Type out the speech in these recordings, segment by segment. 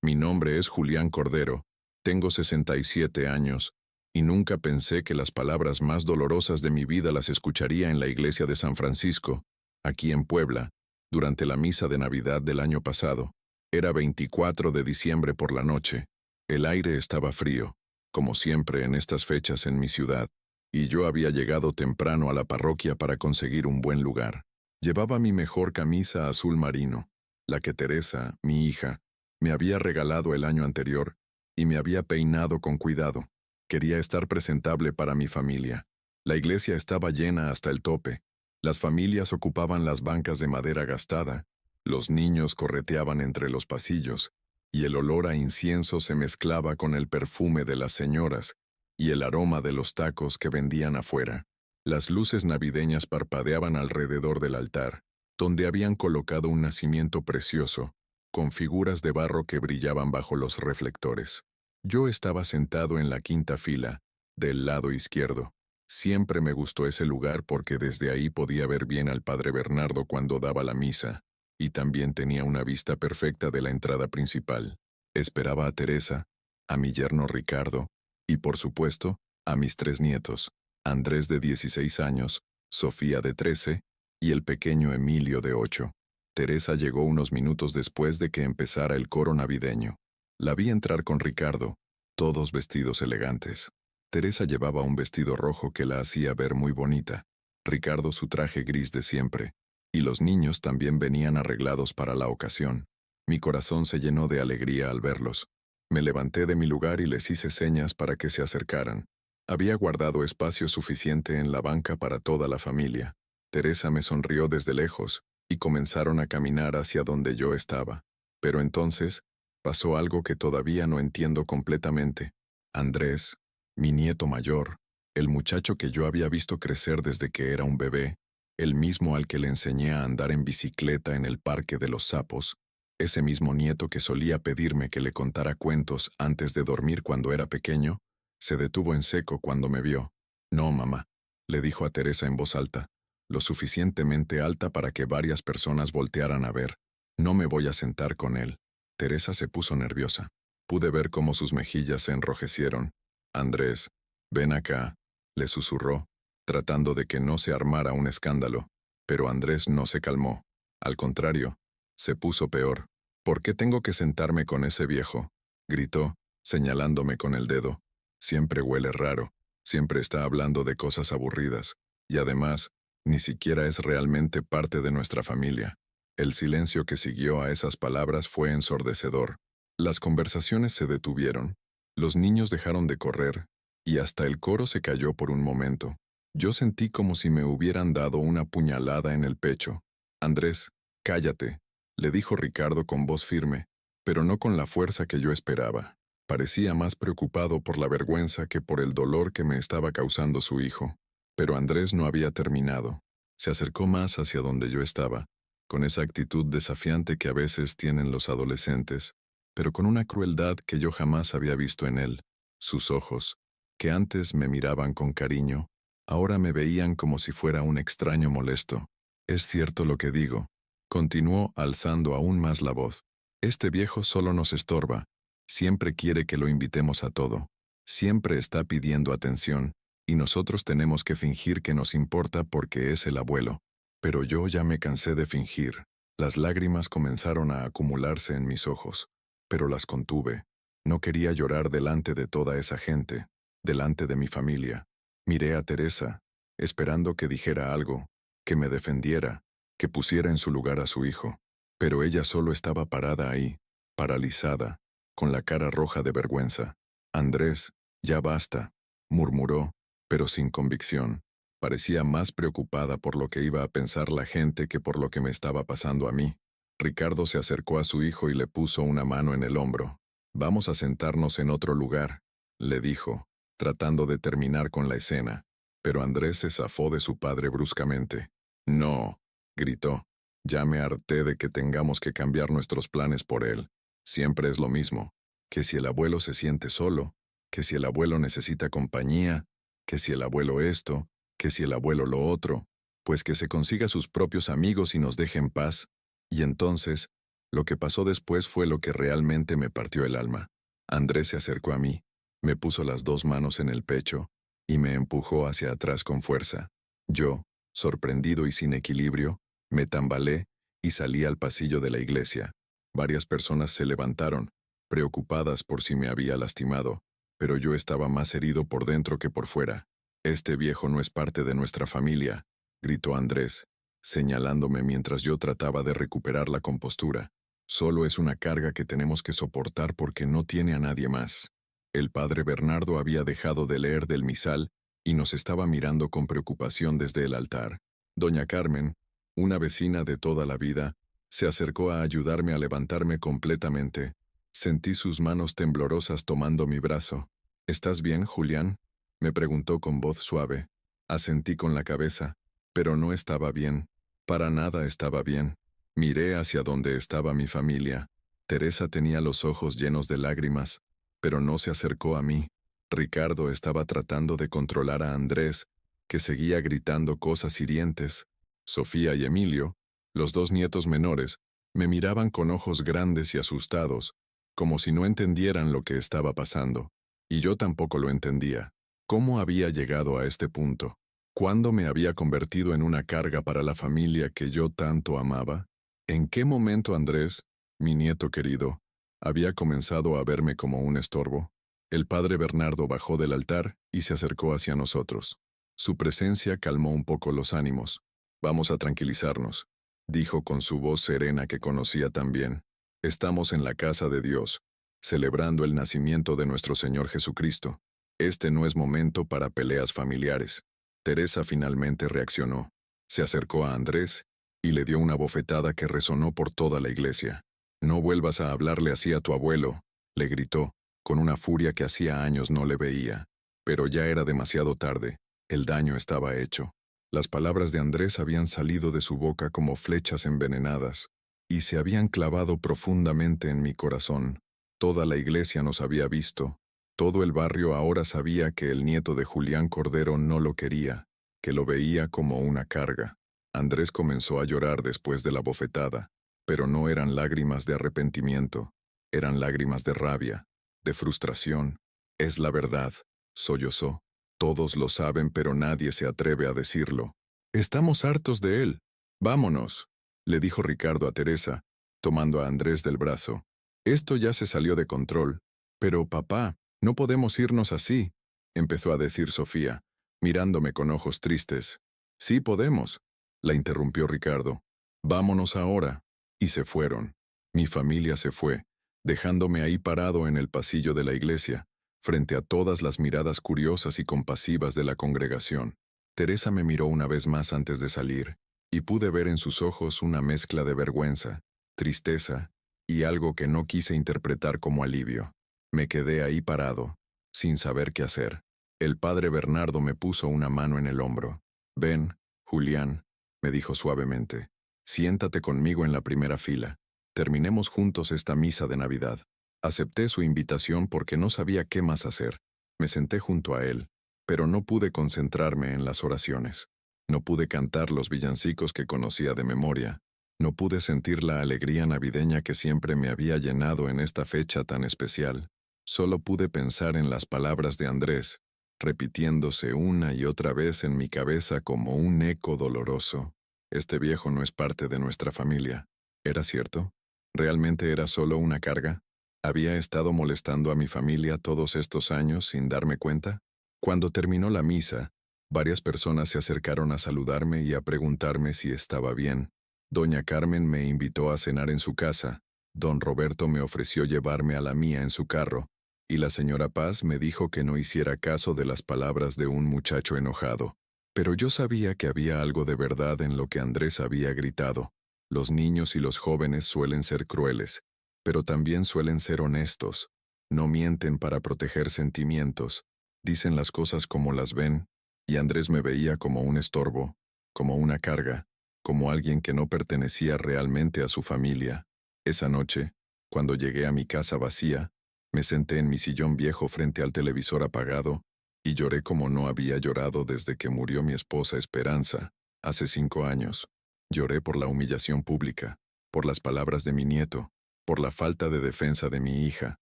Mi nombre es Julián Cordero, tengo 67 años, y nunca pensé que las palabras más dolorosas de mi vida las escucharía en la iglesia de San Francisco, aquí en Puebla, durante la misa de Navidad del año pasado. Era 24 de diciembre por la noche. El aire estaba frío, como siempre en estas fechas en mi ciudad, y yo había llegado temprano a la parroquia para conseguir un buen lugar. Llevaba mi mejor camisa azul marino, la que Teresa, mi hija, me había regalado el año anterior, y me había peinado con cuidado. Quería estar presentable para mi familia. La iglesia estaba llena hasta el tope. Las familias ocupaban las bancas de madera gastada, los niños correteaban entre los pasillos, y el olor a incienso se mezclaba con el perfume de las señoras y el aroma de los tacos que vendían afuera. Las luces navideñas parpadeaban alrededor del altar, donde habían colocado un nacimiento precioso, con figuras de barro que brillaban bajo los reflectores. Yo estaba sentado en la quinta fila, del lado izquierdo. Siempre me gustó ese lugar porque desde ahí podía ver bien al padre Bernardo cuando daba la misa, y también tenía una vista perfecta de la entrada principal. Esperaba a Teresa, a mi yerno Ricardo, y por supuesto, a mis 3 nietos, Andrés de 16 años, Sofía de 13, y el pequeño Emilio de 8. Teresa llegó unos minutos después de que empezara el coro navideño. La vi entrar con Ricardo, todos vestidos elegantes. Teresa llevaba un vestido rojo que la hacía ver muy bonita, Ricardo su traje gris de siempre, y los niños también venían arreglados para la ocasión. Mi corazón se llenó de alegría al verlos. Me levanté de mi lugar y les hice señas para que se acercaran. Había guardado espacio suficiente en la banca para toda la familia. Teresa me sonrió desde lejos, y comenzaron a caminar hacia donde yo estaba. Pero entonces, pasó algo que todavía no entiendo completamente. Andrés, mi nieto mayor, el muchacho que yo había visto crecer desde que era un bebé, el mismo al que le enseñé a andar en bicicleta en el Parque de los Sapos, ese mismo nieto que solía pedirme que le contara cuentos antes de dormir cuando era pequeño, se detuvo en seco cuando me vio. «No, mamá», le dijo a Teresa en voz alta, lo suficientemente alta para que varias personas voltearan a ver. «No me voy a sentar con él». Teresa se puso nerviosa. Pude ver cómo sus mejillas se enrojecieron. «Andrés, ven acá», le susurró, tratando de que no se armara un escándalo. Pero Andrés no se calmó. Al contrario, se puso peor. «¿Por qué tengo que sentarme con ese viejo?», gritó, señalándome con el dedo. «Siempre huele raro, siempre está hablando de cosas aburridas, y además, ni siquiera es realmente parte de nuestra familia». El silencio que siguió a esas palabras fue ensordecedor. Las conversaciones se detuvieron, los niños dejaron de correr, y hasta el coro se calló por un momento. Yo sentí como si me hubieran dado una puñalada en el pecho. «Andrés, cállate», le dijo Ricardo con voz firme, pero no con la fuerza que yo esperaba. Parecía más preocupado por la vergüenza que por el dolor que me estaba causando su hijo. Pero Andrés no había terminado. Se acercó más hacia donde yo estaba, con esa actitud desafiante que a veces tienen los adolescentes, pero con una crueldad que yo jamás había visto en él. Sus ojos, que antes me miraban con cariño, ahora me veían como si fuera un extraño molesto. «Es cierto lo que digo», continuó alzando aún más la voz. «Este viejo solo nos estorba. Siempre quiere que lo invitemos a todo. Siempre está pidiendo atención, y nosotros tenemos que fingir que nos importa porque es el abuelo». Pero yo ya me cansé de fingir. Las lágrimas comenzaron a acumularse en mis ojos, pero las contuve. No quería llorar delante de toda esa gente, delante de mi familia. Miré a Teresa, esperando que dijera algo, que me defendiera, que pusiera en su lugar a su hijo. Pero ella solo estaba parada ahí, paralizada, con la cara roja de vergüenza. «Andrés, ya basta», murmuró, pero sin convicción. Parecía más preocupada por lo que iba a pensar la gente que por lo que me estaba pasando a mí. Ricardo se acercó a su hijo y le puso una mano en el hombro. «Vamos a sentarnos en otro lugar», le dijo, tratando de terminar con la escena. Pero Andrés se zafó de su padre bruscamente. «No», gritó, «ya me harté de que tengamos que cambiar nuestros planes por él. Siempre es lo mismo, que si el abuelo se siente solo, que si el abuelo necesita compañía, que si el abuelo esto, que si el abuelo lo otro, pues que se consiga sus propios amigos y nos deje en paz. Y entonces, Lo que pasó después fue lo que realmente me partió el alma. Andrés se acercó a mí, me puso las dos manos en el pecho y me empujó hacia atrás con fuerza. Yo, sorprendido y sin equilibrio, me tambalé y salí al pasillo de la iglesia. Varias personas se levantaron, preocupadas por si me había lastimado, pero yo estaba más herido por dentro que por fuera. «Este viejo no es parte de nuestra familia», gritó Andrés, señalándome mientras yo trataba de recuperar la compostura. «Solo es una carga que tenemos que soportar porque no tiene a nadie más». El padre Bernardo había dejado de leer del misal y nos estaba mirando con preocupación desde el altar. Doña Carmen, una vecina de toda la vida, se acercó a ayudarme a levantarme completamente. Sentí sus manos temblorosas tomando mi brazo. «¿Estás bien, Julián?», me preguntó con voz suave. Asentí con la cabeza, pero no estaba bien. Para nada estaba bien. Miré hacia donde estaba mi familia. Teresa tenía los ojos llenos de lágrimas, pero no se acercó a mí. Ricardo estaba tratando de controlar a Andrés, que seguía gritando cosas hirientes. Sofía y Emilio, los dos nietos menores, me miraban con ojos grandes y asustados, como si no entendieran lo que estaba pasando. Y yo tampoco lo entendía. ¿Cómo había llegado a este punto? ¿Cuándo me había convertido en una carga para la familia que yo tanto amaba? ¿En qué momento Andrés, mi nieto querido, había comenzado a verme como un estorbo? El padre Bernardo bajó del altar y se acercó hacia nosotros. Su presencia calmó un poco los ánimos. «Vamos a tranquilizarnos», dijo con su voz serena que conocía tan bien. «Estamos en la casa de Dios, celebrando el nacimiento de nuestro Señor Jesucristo. Este no es momento para peleas familiares». Teresa finalmente reaccionó. Se acercó a Andrés y le dio una bofetada que resonó por toda la iglesia. «No vuelvas a hablarle así a tu abuelo», le gritó, con una furia que hacía años no le veía. Pero ya era demasiado tarde. El daño estaba hecho. Las palabras de Andrés habían salido de su boca como flechas envenenadas y se habían clavado profundamente en mi corazón. Toda la iglesia nos había visto. Todo el barrio ahora sabía que el nieto de Julián Cordero no lo quería, que lo veía como una carga. Andrés comenzó a llorar después de la bofetada, pero no eran lágrimas de arrepentimiento, eran lágrimas de rabia, de frustración. «Es la verdad», sollozó. «Todos lo saben, pero nadie se atreve a decirlo. Estamos hartos de él. Vámonos», le dijo Ricardo a Teresa, tomando a Andrés del brazo. «Esto ya se salió de control». «Pero, papá, no podemos irnos así», empezó a decir Sofía, mirándome con ojos tristes. «Sí podemos», la interrumpió Ricardo. «Vámonos ahora». Y se fueron. Mi familia se fue, dejándome ahí parado en el pasillo de la iglesia, frente a todas las miradas curiosas y compasivas de la congregación. Teresa me miró una vez más antes de salir, y pude ver en sus ojos una mezcla de vergüenza, tristeza y algo que no quise interpretar como alivio. Me quedé ahí parado, sin saber qué hacer. El padre Bernardo me puso una mano en el hombro. «Ven, Julián», me dijo suavemente. «Siéntate conmigo en la primera fila. Terminemos juntos esta misa de Navidad». Acepté su invitación porque no sabía qué más hacer. Me senté junto a él, pero no pude concentrarme en las oraciones. No pude cantar los villancicos que conocía de memoria. No pude sentir la alegría navideña que siempre me había llenado en esta fecha tan especial. Solo pude pensar en las palabras de Andrés, repitiéndose una y otra vez en mi cabeza como un eco doloroso. Este viejo no es parte de nuestra familia. ¿Era cierto? ¿Realmente era solo una carga? ¿Había estado molestando a mi familia todos estos años sin darme cuenta? Cuando terminó la misa, varias personas se acercaron a saludarme y a preguntarme si estaba bien. Doña Carmen me invitó a cenar en su casa, don Roberto me ofreció llevarme a la mía en su carro, y la señora Paz me dijo que no hiciera caso de las palabras de un muchacho enojado. Pero yo sabía que había algo de verdad en lo que Andrés había gritado. Los niños y los jóvenes suelen ser crueles, pero también suelen ser honestos. No mienten para proteger sentimientos, dicen las cosas como las ven, y Andrés me veía como un estorbo, como una carga, como alguien que no pertenecía realmente a su familia. Esa noche, cuando llegué a mi casa vacía, me senté en mi sillón viejo frente al televisor apagado y lloré como no había llorado desde que murió mi esposa Esperanza, hace 5 años. Lloré por la humillación pública, por las palabras de mi nieto, por la falta de defensa de mi hija,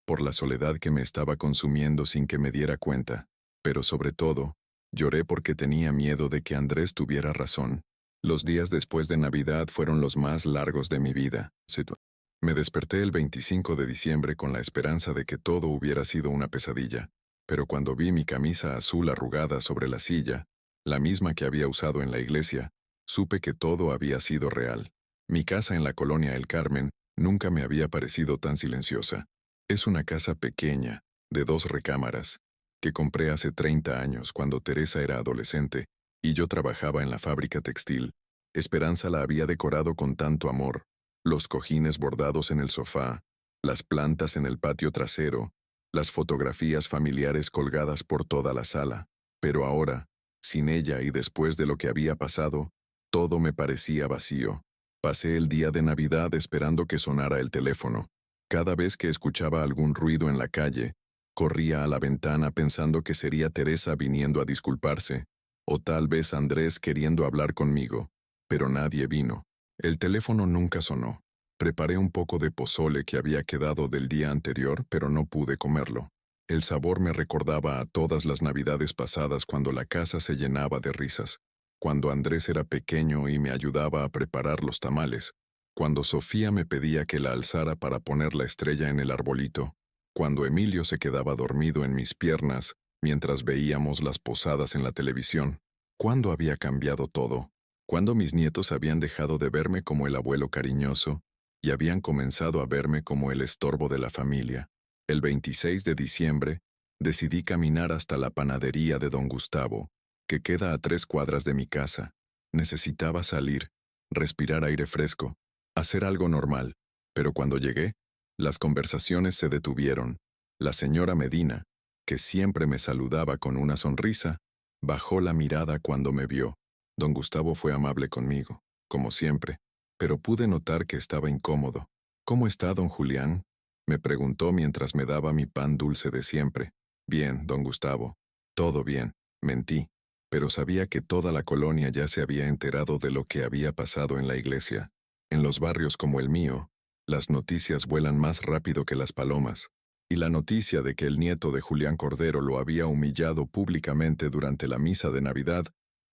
por la soledad que me estaba consumiendo sin que me diera cuenta, pero sobre todo, lloré porque tenía miedo de que Andrés tuviera razón. Los días después de Navidad fueron los más largos de mi vida. Me desperté el 25 de diciembre con la esperanza de que todo hubiera sido una pesadilla, pero cuando vi mi camisa azul arrugada sobre la silla, la misma que había usado en la iglesia, supe que todo había sido real. Mi casa en la colonia El Carmen nunca me había parecido tan silenciosa. Es una casa pequeña, de 2 recámaras, que compré hace 30 años cuando Teresa era adolescente y yo trabajaba en la fábrica textil. Esperanza la había decorado con tanto amor, los cojines bordados en el sofá, las plantas en el patio trasero, las fotografías familiares colgadas por toda la sala. Pero ahora, sin ella y después de lo que había pasado, todo me parecía vacío. Pasé el día de Navidad esperando que sonara el teléfono. Cada vez que escuchaba algún ruido en la calle, corría a la ventana pensando que sería Teresa viniendo a disculparse, o tal vez Andrés queriendo hablar conmigo, pero nadie vino. El teléfono nunca sonó. Preparé un poco de pozole que había quedado del día anterior, pero no pude comerlo. El sabor me recordaba a todas las Navidades pasadas cuando la casa se llenaba de risas, cuando Andrés era pequeño y me ayudaba a preparar los tamales, cuando Sofía me pedía que la alzara para poner la estrella en el arbolito, cuando Emilio se quedaba dormido en mis piernas mientras veíamos las posadas en la televisión. ¿Cuándo había cambiado todo? ¿Cuándo mis nietos habían dejado de verme como el abuelo cariñoso y habían comenzado a verme como el estorbo de la familia? El 26 de diciembre, decidí caminar hasta la panadería de don Gustavo, que queda a 3 cuadras de mi casa. Necesitaba salir, respirar aire fresco, hacer algo normal, pero cuando llegué, las conversaciones se detuvieron. La señora Medina, que siempre me saludaba con una sonrisa, bajó la mirada cuando me vio. Don Gustavo fue amable conmigo, como siempre, pero pude notar que estaba incómodo. ¿Cómo está, don Julián?, me preguntó mientras me daba mi pan dulce de siempre. Bien, don Gustavo. Todo bien, mentí, pero sabía que toda la colonia ya se había enterado de lo que había pasado en la iglesia. En los barrios como el mío, las noticias vuelan más rápido que las palomas, y la noticia de que el nieto de Julián Cordero lo había humillado públicamente durante la misa de Navidad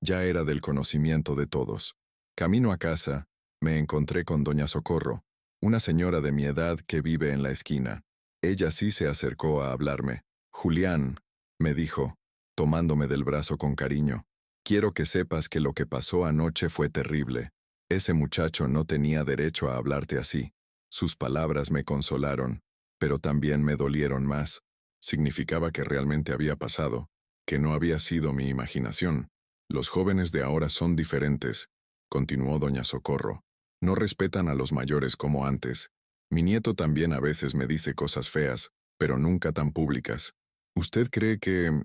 ya era del conocimiento de todos. Camino a casa, me encontré con doña Socorro, una señora de mi edad que vive en la esquina. Ella sí se acercó a hablarme. Julián, me dijo, tomándome del brazo con cariño, quiero que sepas que lo que pasó anoche fue terrible. Ese muchacho no tenía derecho a hablarte así. Sus palabras me consolaron, pero también me dolieron más. Significaba que realmente había pasado, que no había sido mi imaginación. Los jóvenes de ahora son diferentes, continuó doña Socorro. No respetan a los mayores como antes. Mi nieto también a veces me dice cosas feas, pero nunca tan públicas. ¿Usted cree que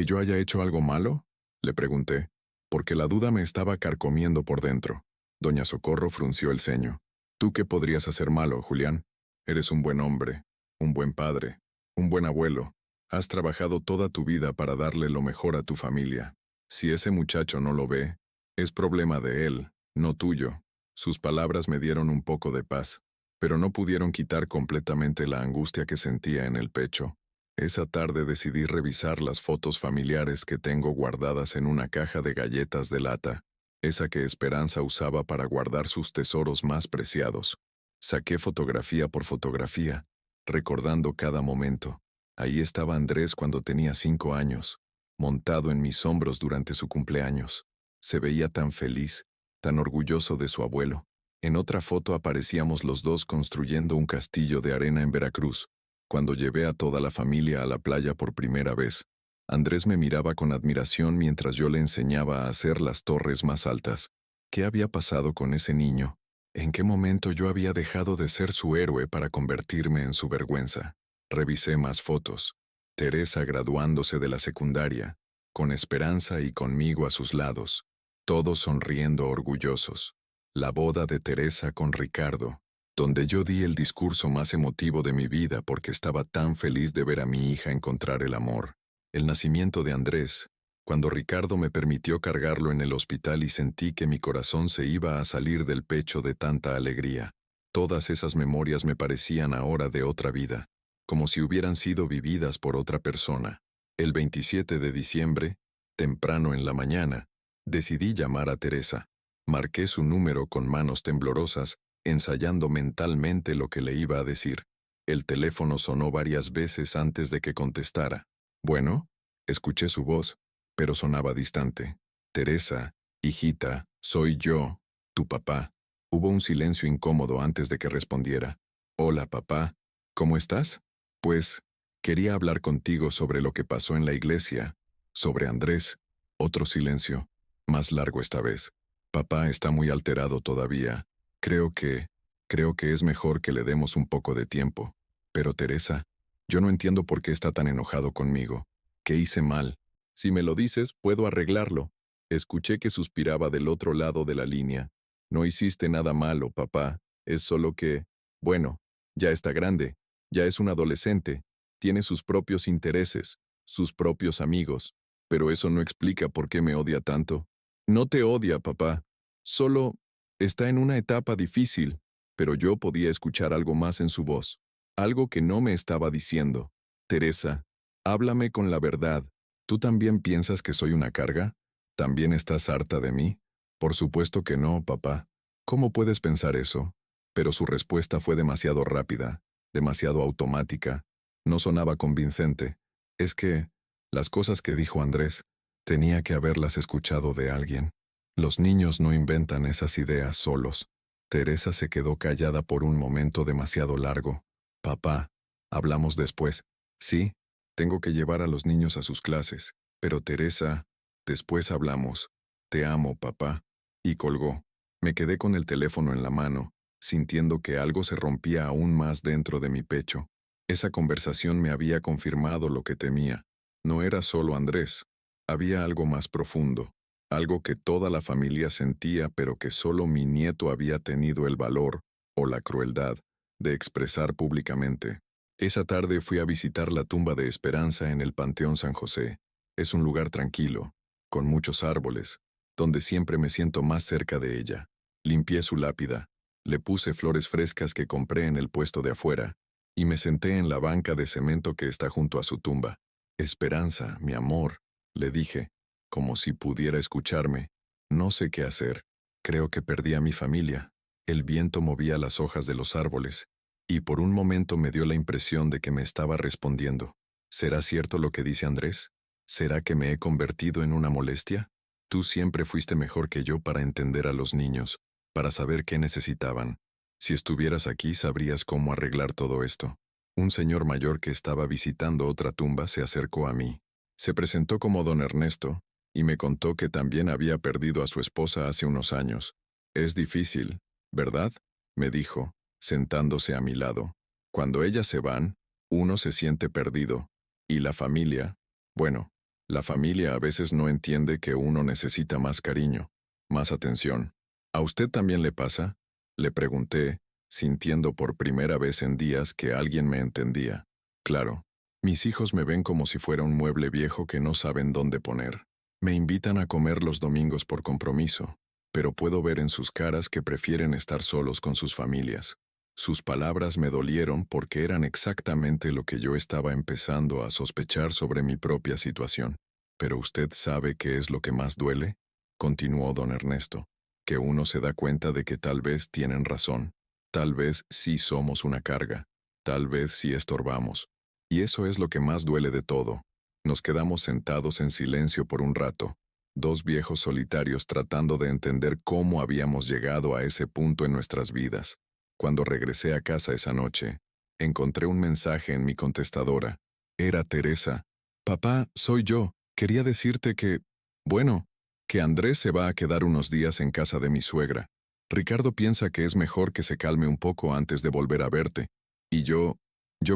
yo haya hecho algo malo?, le pregunté, porque la duda me estaba carcomiendo por dentro. Doña Socorro frunció el ceño. ¿Tú qué podrías hacer malo, Julián? Eres un buen hombre, un buen padre, un buen abuelo. Has trabajado toda tu vida para darle lo mejor a tu familia. Si ese muchacho no lo ve, es problema de él, no tuyo. Sus palabras me dieron un poco de paz, pero no pudieron quitar completamente la angustia que sentía en el pecho. Esa tarde decidí revisar las fotos familiares que tengo guardadas en una caja de galletas de lata, esa que Esperanza usaba para guardar sus tesoros más preciados. Saqué fotografía por fotografía, recordando cada momento. Ahí estaba Andrés cuando tenía 5 años, montado en mis hombros durante su cumpleaños. Se veía tan feliz, tan orgulloso de su abuelo. En otra foto aparecíamos los dos construyendo un castillo de arena en Veracruz, cuando llevé a toda la familia a la playa por primera vez. Andrés me miraba con admiración mientras yo le enseñaba a hacer las torres más altas. ¿Qué había pasado con ese niño? ¿En qué momento yo había dejado de ser su héroe para convertirme en su vergüenza? Revisé más fotos. Teresa graduándose de la secundaria, con Esperanza y conmigo a sus lados, todos sonriendo orgullosos. La boda de Teresa con Ricardo, donde yo di el discurso más emotivo de mi vida porque estaba tan feliz de ver a mi hija encontrar el amor. El nacimiento de Andrés, cuando Ricardo me permitió cargarlo en el hospital y sentí que mi corazón se iba a salir del pecho de tanta alegría. Todas esas memorias me parecían ahora de otra vida, como si hubieran sido vividas por otra persona. El 27 de diciembre, temprano en la mañana, decidí llamar a Teresa. Marqué su número con manos temblorosas, ensayando mentalmente lo que le iba a decir. El teléfono sonó varias veces antes de que contestara. Bueno, escuché su voz, pero sonaba distante. Teresa, hijita, soy yo, tu papá. Hubo un silencio incómodo antes de que respondiera. Hola, papá. ¿Cómo estás? Pues, quería hablar contigo sobre lo que pasó en la iglesia, sobre Andrés. Otro silencio, más largo esta vez. Papá está muy alterado todavía. Creo que es mejor que le demos un poco de tiempo. Pero Teresa, yo no entiendo por qué está tan enojado conmigo. ¿Qué hice mal? Si me lo dices, puedo arreglarlo. Escuché que suspiraba del otro lado de la línea. No hiciste nada malo, papá. Es solo que, bueno, ya está grande, ya es un adolescente, tiene sus propios intereses, sus propios amigos. Pero eso no explica por qué me odia tanto. No te odia, papá. Solo está en una etapa difícil, pero yo podía escuchar algo más en su voz. Algo que no me estaba diciendo. Teresa, háblame con la verdad. ¿Tú también piensas que soy una carga? ¿También estás harta de mí? Por supuesto que no, papá. ¿Cómo puedes pensar eso? Pero su respuesta fue demasiado rápida, demasiado automática. No sonaba convincente. Es que, las cosas que dijo Andrés, tenía que haberlas escuchado de alguien. Los niños no inventan esas ideas solos. Teresa se quedó callada por un momento demasiado largo. Papá, hablamos después. Sí, tengo que llevar a los niños a sus clases. Pero Teresa, después hablamos. Te amo, papá. Y colgó. Me quedé con el teléfono en la mano, sintiendo que algo se rompía aún más dentro de mi pecho. Esa conversación me había confirmado lo que temía. No era solo Andrés. Había algo más profundo. Algo que toda la familia sentía, pero que solo mi nieto había tenido el valor, o la crueldad, de expresar públicamente. Esa tarde fui a visitar la tumba de Esperanza en el Panteón San José. Es un lugar tranquilo, con muchos árboles, donde siempre me siento más cerca de ella. Limpié su lápida, le puse flores frescas que compré en el puesto de afuera, y me senté en la banca de cemento que está junto a su tumba. Esperanza, mi amor, le dije, como si pudiera escucharme. No sé qué hacer. Creo que perdí a mi familia. El viento movía las hojas de los árboles, y por un momento me dio la impresión de que me estaba respondiendo. ¿Será cierto lo que dice Andrés? ¿Será que me he convertido en una molestia? Tú siempre fuiste mejor que yo para entender a los niños, para saber qué necesitaban. Si estuvieras aquí sabrías cómo arreglar todo esto. Un señor mayor que estaba visitando otra tumba se acercó a mí. Se presentó como don Ernesto, y me contó que también había perdido a su esposa hace unos años. Es difícil, ¿verdad? Me dijo, sentándose a mi lado. Cuando ellas se van, uno se siente perdido. Y la familia, bueno, la familia a veces no entiende que uno necesita más cariño, más atención. ¿A usted también le pasa? Le pregunté, sintiendo por primera vez en días que alguien me entendía. Claro, mis hijos me ven como si fuera un mueble viejo que no saben dónde poner. Me invitan a comer los domingos por compromiso, pero puedo ver en sus caras que prefieren estar solos con sus familias. Sus palabras me dolieron porque eran exactamente lo que yo estaba empezando a sospechar sobre mi propia situación. ¿Pero usted sabe qué es lo que más duele?, continuó don Ernesto, que uno se da cuenta de que tal vez tienen razón, tal vez sí somos una carga, tal vez sí estorbamos. Y eso es lo que más duele de todo. Nos quedamos sentados en silencio por un rato, dos viejos solitarios tratando de entender cómo habíamos llegado a ese punto en nuestras vidas. Cuando regresé a casa esa noche, encontré un mensaje en mi contestadora. Era Teresa. Papá, soy yo. Quería decirte que, bueno, que Andrés se va a quedar unos días en casa de mi suegra. Ricardo piensa que es mejor que se calme un poco antes de volver a verte. Y yo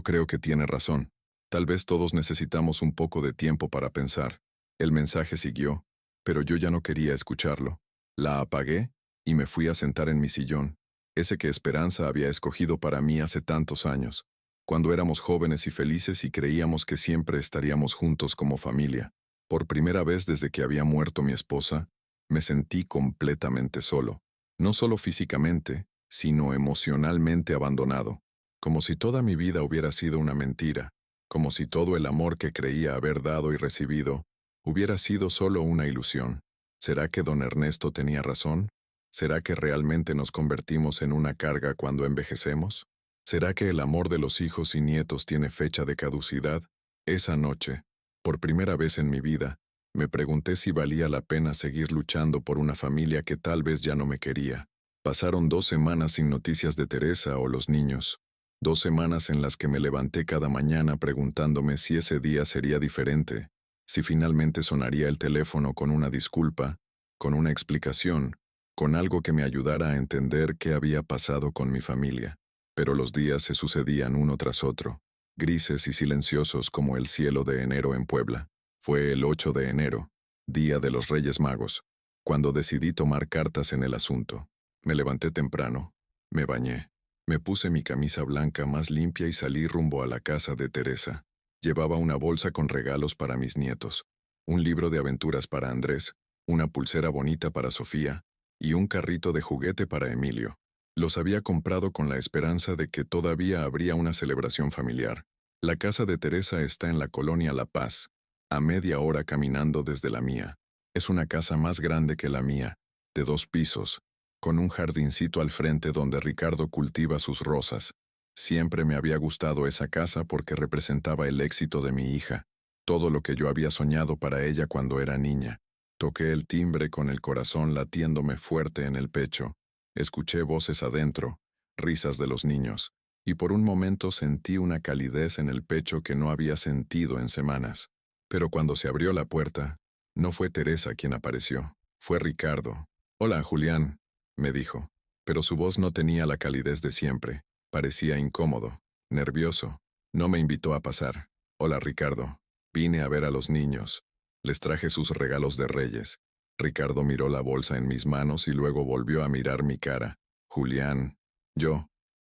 creo que tiene razón. Tal vez todos necesitamos un poco de tiempo para pensar. El mensaje siguió, pero yo ya no quería escucharlo. La apagué y me fui a sentar en mi sillón, ese que Esperanza había escogido para mí hace tantos años, cuando éramos jóvenes y felices y creíamos que siempre estaríamos juntos como familia. Por primera vez desde que había muerto mi esposa, me sentí completamente solo. No solo físicamente, sino emocionalmente abandonado, como si toda mi vida hubiera sido una mentira, como si todo el amor que creía haber dado y recibido hubiera sido solo una ilusión. ¿Será que don Ernesto tenía razón? ¿Será que realmente nos convertimos en una carga cuando envejecemos? ¿Será que el amor de los hijos y nietos tiene fecha de caducidad? Esa noche, por primera vez en mi vida, me pregunté si valía la pena seguir luchando por una familia que tal vez ya no me quería. Pasaron 2 semanas sin noticias de Teresa o los niños. 2 semanas en las que me levanté cada mañana preguntándome si ese día sería diferente, si finalmente sonaría el teléfono con una disculpa, con una explicación, con algo que me ayudara a entender qué había pasado con mi familia. Pero los días se sucedían uno tras otro, grises y silenciosos como el cielo de enero en Puebla. Fue el 8 de enero, día de los Reyes Magos, cuando decidí tomar cartas en el asunto. Me levanté temprano, me bañé, me puse mi camisa blanca más limpia y salí rumbo a la casa de Teresa. Llevaba una bolsa con regalos para mis nietos, un libro de aventuras para Andrés, una pulsera bonita para Sofía y un carrito de juguete para Emilio. Los había comprado con la esperanza de que todavía habría una celebración familiar. La casa de Teresa está en la colonia La Paz, a media hora caminando desde la mía. Es una casa más grande que la mía, de 2 pisos, con un jardincito al frente donde Ricardo cultiva sus rosas. Siempre me había gustado esa casa porque representaba el éxito de mi hija, todo lo que yo había soñado para ella cuando era niña. Toqué el timbre con el corazón latiéndome fuerte en el pecho. Escuché voces adentro, risas de los niños, y por un momento sentí una calidez en el pecho que no había sentido en semanas. Pero cuando se abrió la puerta, no fue Teresa quien apareció, fue Ricardo. «Hola, Julián», me dijo, pero su voz no tenía la calidez de siempre. Parecía incómodo, nervioso. No me invitó a pasar. «Hola, Ricardo. Vine a ver a los niños. Les traje sus regalos de Reyes». Ricardo miró la bolsa en mis manos y luego volvió a mirar mi cara. «Julián,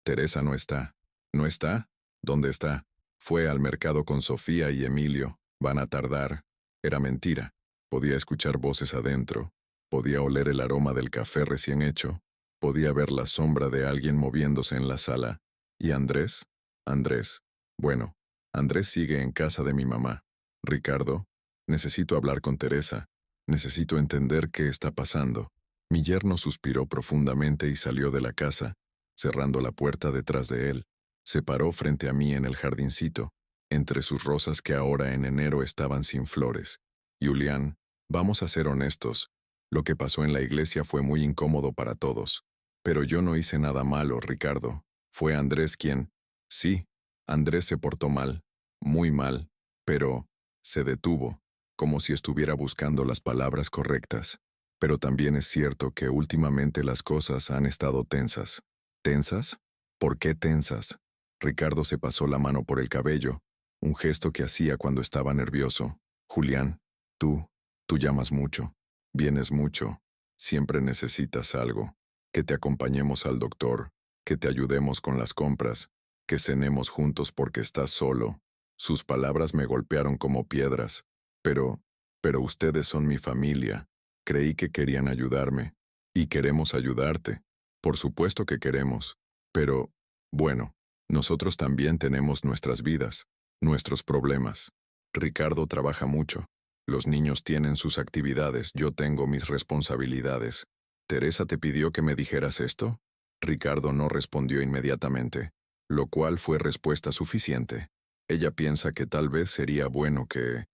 Teresa no está». «¿No está? ¿Dónde está?» «Fue al mercado con Sofía y Emilio. Van a tardar». Era mentira. Podía escuchar voces adentro. Podía oler el aroma del café recién hecho. Podía ver la sombra de alguien moviéndose en la sala. ¿Y Andrés? Andrés. Bueno, Andrés sigue en casa de mi mamá. «Ricardo, necesito hablar con Teresa. Necesito entender qué está pasando». Mi yerno suspiró profundamente y salió de la casa, cerrando la puerta detrás de él. Se paró frente a mí en el jardincito, entre sus rosas que ahora en enero estaban sin flores. «Julián, vamos a ser honestos. Lo que pasó en la iglesia fue muy incómodo para todos. Pero yo no hice nada malo, Ricardo. Fue Andrés quien... Sí, Andrés se portó mal, muy mal, pero se detuvo, como si estuviera buscando las palabras correctas. Pero también es cierto que últimamente las cosas han estado tensas». «¿Tensas? ¿Por qué tensas?» Ricardo se pasó la mano por el cabello, un gesto que hacía cuando estaba nervioso. «Julián, tú llamas mucho, vienes mucho, siempre necesitas algo, que te acompañemos al doctor, que te ayudemos con las compras, que cenemos juntos porque estás solo». Sus palabras me golpearon como piedras. Pero ustedes son mi familia. Creí que querían ayudarme. Y queremos ayudarte. Por supuesto que queremos. Pero, bueno, nosotros también tenemos nuestras vidas, nuestros problemas. Ricardo trabaja mucho. Los niños tienen sus actividades, yo tengo mis responsabilidades. ¿Teresa te pidió que me dijeras esto?» Ricardo no respondió inmediatamente, lo cual fue respuesta suficiente. «Ella piensa que tal vez sería bueno que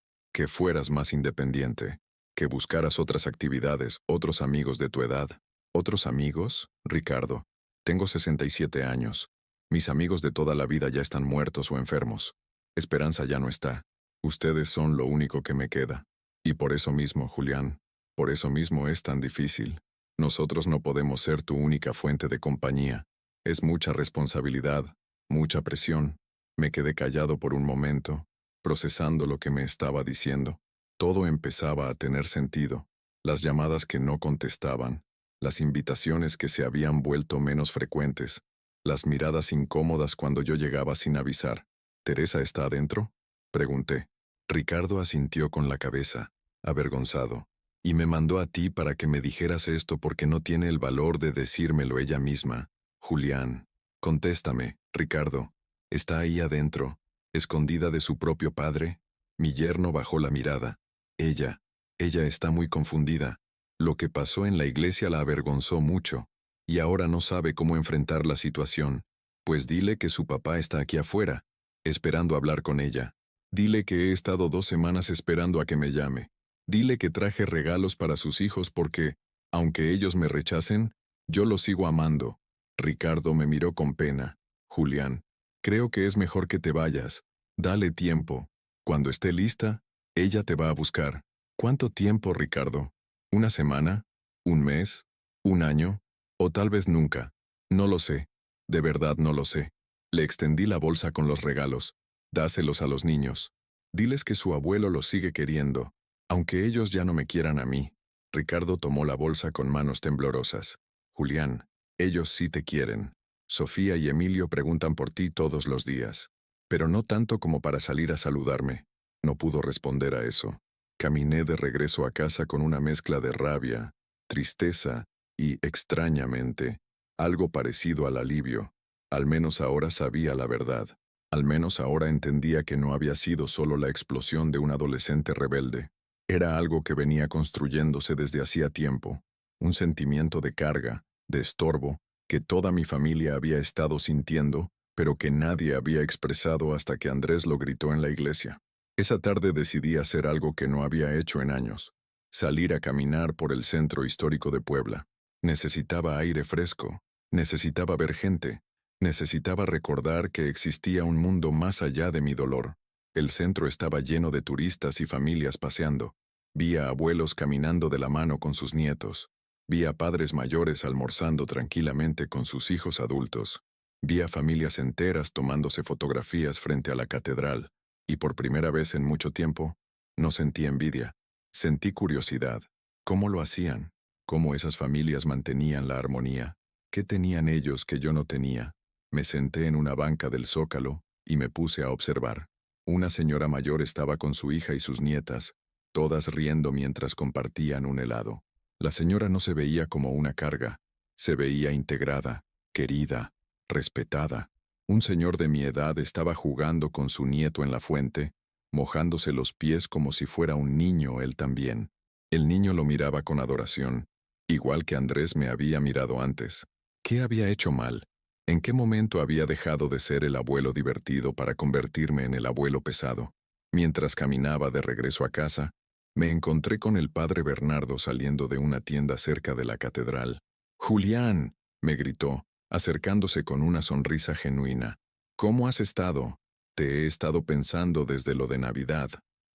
fueras más independiente, que buscaras otras actividades, otros amigos de tu edad». «¿Otros amigos?» «Ricardo, tengo 67 años. Mis amigos de toda la vida ya están muertos o enfermos. Esperanza ya no está. Ustedes son lo único que me queda. Y por eso mismo, Julián, por eso mismo es tan difícil. Nosotros no podemos ser tu única fuente de compañía. Es mucha responsabilidad, mucha presión». Me quedé callado por un momento, procesando lo que me estaba diciendo. Todo empezaba a tener sentido. Las llamadas que no contestaban, las invitaciones que se habían vuelto menos frecuentes, las miradas incómodas cuando yo llegaba sin avisar. «¿Teresa está adentro?», pregunté. Ricardo asintió con la cabeza, avergonzado, y me mandó a ti para que me dijeras esto porque no tiene el valor de decírmelo ella misma. Julián. Contéstame, Ricardo. ¿Está ahí adentro, escondida de su propio padre? Mi yerno bajó la mirada. Ella está muy confundida. Lo que pasó en la iglesia la avergonzó mucho, y ahora no sabe cómo enfrentar la situación. Pues dile que su papá está aquí afuera, esperando hablar con ella. Dile que he estado 2 semanas esperando a que me llame. Dile que traje regalos para sus hijos porque, aunque ellos me rechacen, yo los sigo amando. Ricardo me miró con pena. Julián, creo que es mejor que te vayas. Dale tiempo. Cuando esté lista, ella te va a buscar. ¿Cuánto tiempo, Ricardo? ¿Una semana? ¿Un mes? ¿Un año? ¿O tal vez nunca? No lo sé. De verdad no lo sé. Le extendí la bolsa con los regalos. Dáselos a los niños. Diles que su abuelo los sigue queriendo, aunque ellos ya no me quieran a mí. Ricardo tomó la bolsa con manos temblorosas. Julián, ellos sí te quieren. Sofía y Emilio preguntan por ti todos los días. Pero no tanto como para salir a saludarme. No pudo responder a eso. Caminé de regreso a casa con una mezcla de rabia, tristeza y, extrañamente, algo parecido al alivio. Al menos ahora sabía la verdad. Al menos ahora entendía que no había sido solo la explosión de un adolescente rebelde. Era algo que venía construyéndose desde hacía tiempo. Un sentimiento de carga, de estorbo, que toda mi familia había estado sintiendo, pero que nadie había expresado hasta que Andrés lo gritó en la iglesia. Esa tarde decidí hacer algo que no había hecho en años. Salir a caminar por el centro histórico de Puebla. Necesitaba aire fresco. Necesitaba ver gente. Necesitaba recordar que existía un mundo más allá de mi dolor. El centro estaba lleno de turistas y familias paseando. Vi a abuelos caminando de la mano con sus nietos. Vi a padres mayores almorzando tranquilamente con sus hijos adultos. Vi a familias enteras tomándose fotografías frente a la catedral. Y por primera vez en mucho tiempo, no sentí envidia. Sentí curiosidad. ¿Cómo lo hacían? ¿Cómo esas familias mantenían la armonía? ¿Qué tenían ellos que yo no tenía? Me senté en una banca del Zócalo y me puse a observar. Una señora mayor estaba con su hija y sus nietas, todas riendo mientras compartían un helado. La señora no se veía como una carga, se veía integrada, querida, respetada. Un señor de mi edad estaba jugando con su nieto en la fuente, mojándose los pies como si fuera un niño él también. El niño lo miraba con adoración, igual que Andrés me había mirado antes. ¿Qué había hecho mal? ¿En qué momento había dejado de ser el abuelo divertido para convertirme en el abuelo pesado? Mientras caminaba de regreso a casa, me encontré con el padre Bernardo saliendo de una tienda cerca de la catedral. «Julián», me gritó, acercándose con una sonrisa genuina. «¿Cómo has estado? Te he estado pensando desde lo de Navidad».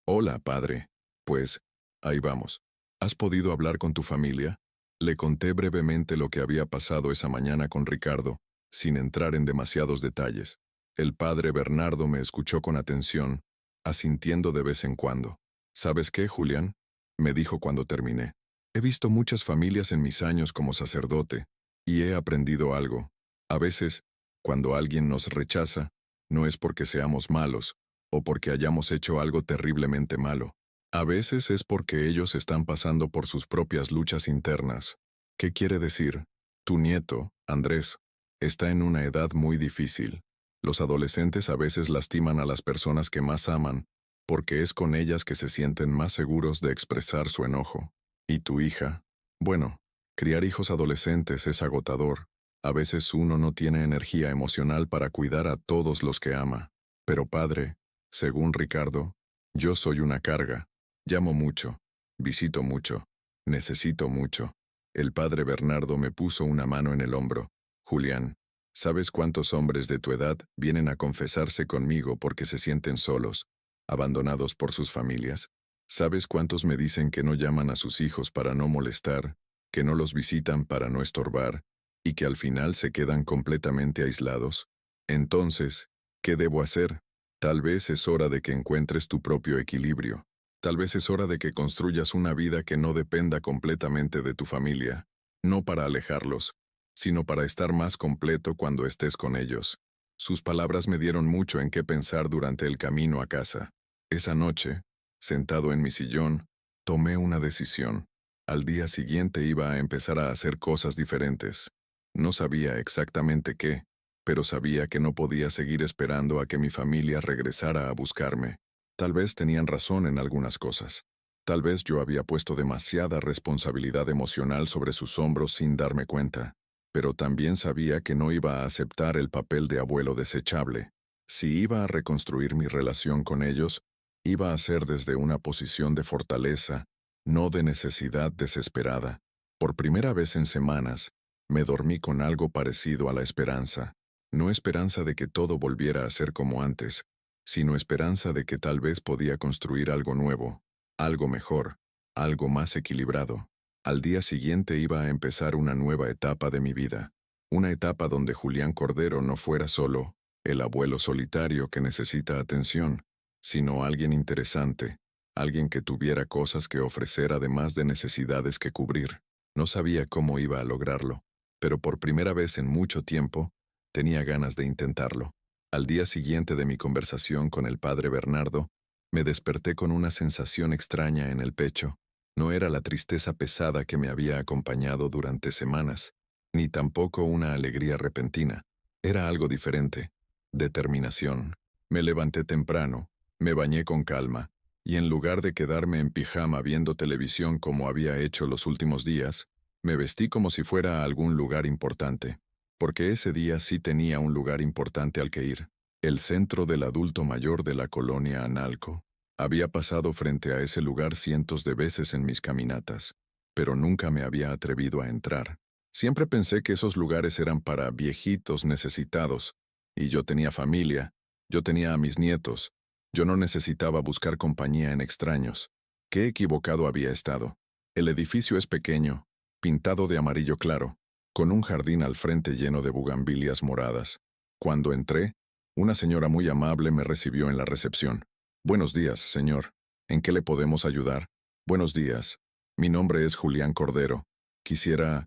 «Hola, padre». «Pues, ahí vamos. ¿Has podido hablar con tu familia?» Le conté brevemente lo que había pasado esa mañana con Ricardo, sin entrar en demasiados detalles. El padre Bernardo me escuchó con atención, asintiendo de vez en cuando. «¿Sabes qué, Julián?», me dijo cuando terminé. «He visto muchas familias en mis años como sacerdote, y he aprendido algo. A veces, cuando alguien nos rechaza, no es porque seamos malos, o porque hayamos hecho algo terriblemente malo. A veces es porque ellos están pasando por sus propias luchas internas. ¿Qué quiere decir? Tu nieto, Andrés, está en una edad muy difícil. Los adolescentes a veces lastiman a las personas que más aman, porque es con ellas que se sienten más seguros de expresar su enojo. ¿Y tu hija? Bueno, criar hijos adolescentes es agotador. A veces uno no tiene energía emocional para cuidar a todos los que ama. Pero padre, según Ricardo, yo soy una carga. Llamo mucho, visito mucho, necesito mucho». El padre Bernardo me puso una mano en el hombro. «Julián, ¿sabes cuántos hombres de tu edad vienen a confesarse conmigo porque se sienten solos, abandonados por sus familias? ¿Sabes cuántos me dicen que no llaman a sus hijos para no molestar, que no los visitan para no estorbar, y que al final se quedan completamente aislados? Entonces, ¿qué debo hacer? Tal vez es hora de que encuentres tu propio equilibrio. Tal vez es hora de que construyas una vida que no dependa completamente de tu familia, no para alejarlos, sino para estar más completo cuando estés con ellos». Sus palabras me dieron mucho en qué pensar durante el camino a casa. Esa noche, sentado en mi sillón, tomé una decisión. Al día siguiente iba a empezar a hacer cosas diferentes. No sabía exactamente qué, pero sabía que no podía seguir esperando a que mi familia regresara a buscarme. Tal vez tenían razón en algunas cosas. Tal vez yo había puesto demasiada responsabilidad emocional sobre sus hombros sin darme cuenta, pero también sabía que no iba a aceptar el papel de abuelo desechable. Si iba a reconstruir mi relación con ellos, iba a ser desde una posición de fortaleza, no de necesidad desesperada. Por primera vez en semanas, me dormí con algo parecido a la esperanza. No esperanza de que todo volviera a ser como antes, sino esperanza de que tal vez podía construir algo nuevo, algo mejor, algo más equilibrado. Al día siguiente iba a empezar una nueva etapa de mi vida, una etapa donde Julián Cordero no fuera solo el abuelo solitario que necesita atención, sino alguien interesante, alguien que tuviera cosas que ofrecer además de necesidades que cubrir. No sabía cómo iba a lograrlo, pero por primera vez en mucho tiempo, tenía ganas de intentarlo. Al día siguiente de mi conversación con el padre Bernardo, me desperté con una sensación extraña en el pecho. No era la tristeza pesada que me había acompañado durante semanas, ni tampoco una alegría repentina. Era algo diferente. Determinación. Me levanté temprano, me bañé con calma, y en lugar de quedarme en pijama viendo televisión como había hecho los últimos días, me vestí como si fuera a algún lugar importante. Porque ese día sí tenía un lugar importante al que ir. El centro del adulto mayor de la colonia Analco. Había pasado frente a ese lugar cientos de veces en mis caminatas, pero nunca me había atrevido a entrar. Siempre pensé que esos lugares eran para viejitos necesitados, y yo tenía familia, yo tenía a mis nietos, yo no necesitaba buscar compañía en extraños. Qué equivocado había estado. El edificio es pequeño, pintado de amarillo claro, con un jardín al frente lleno de bugambilias moradas. Cuando entré, una señora muy amable me recibió en la recepción. Buenos días, señor. ¿En qué le podemos ayudar? Buenos días. Mi nombre es Julián Cordero. Quisiera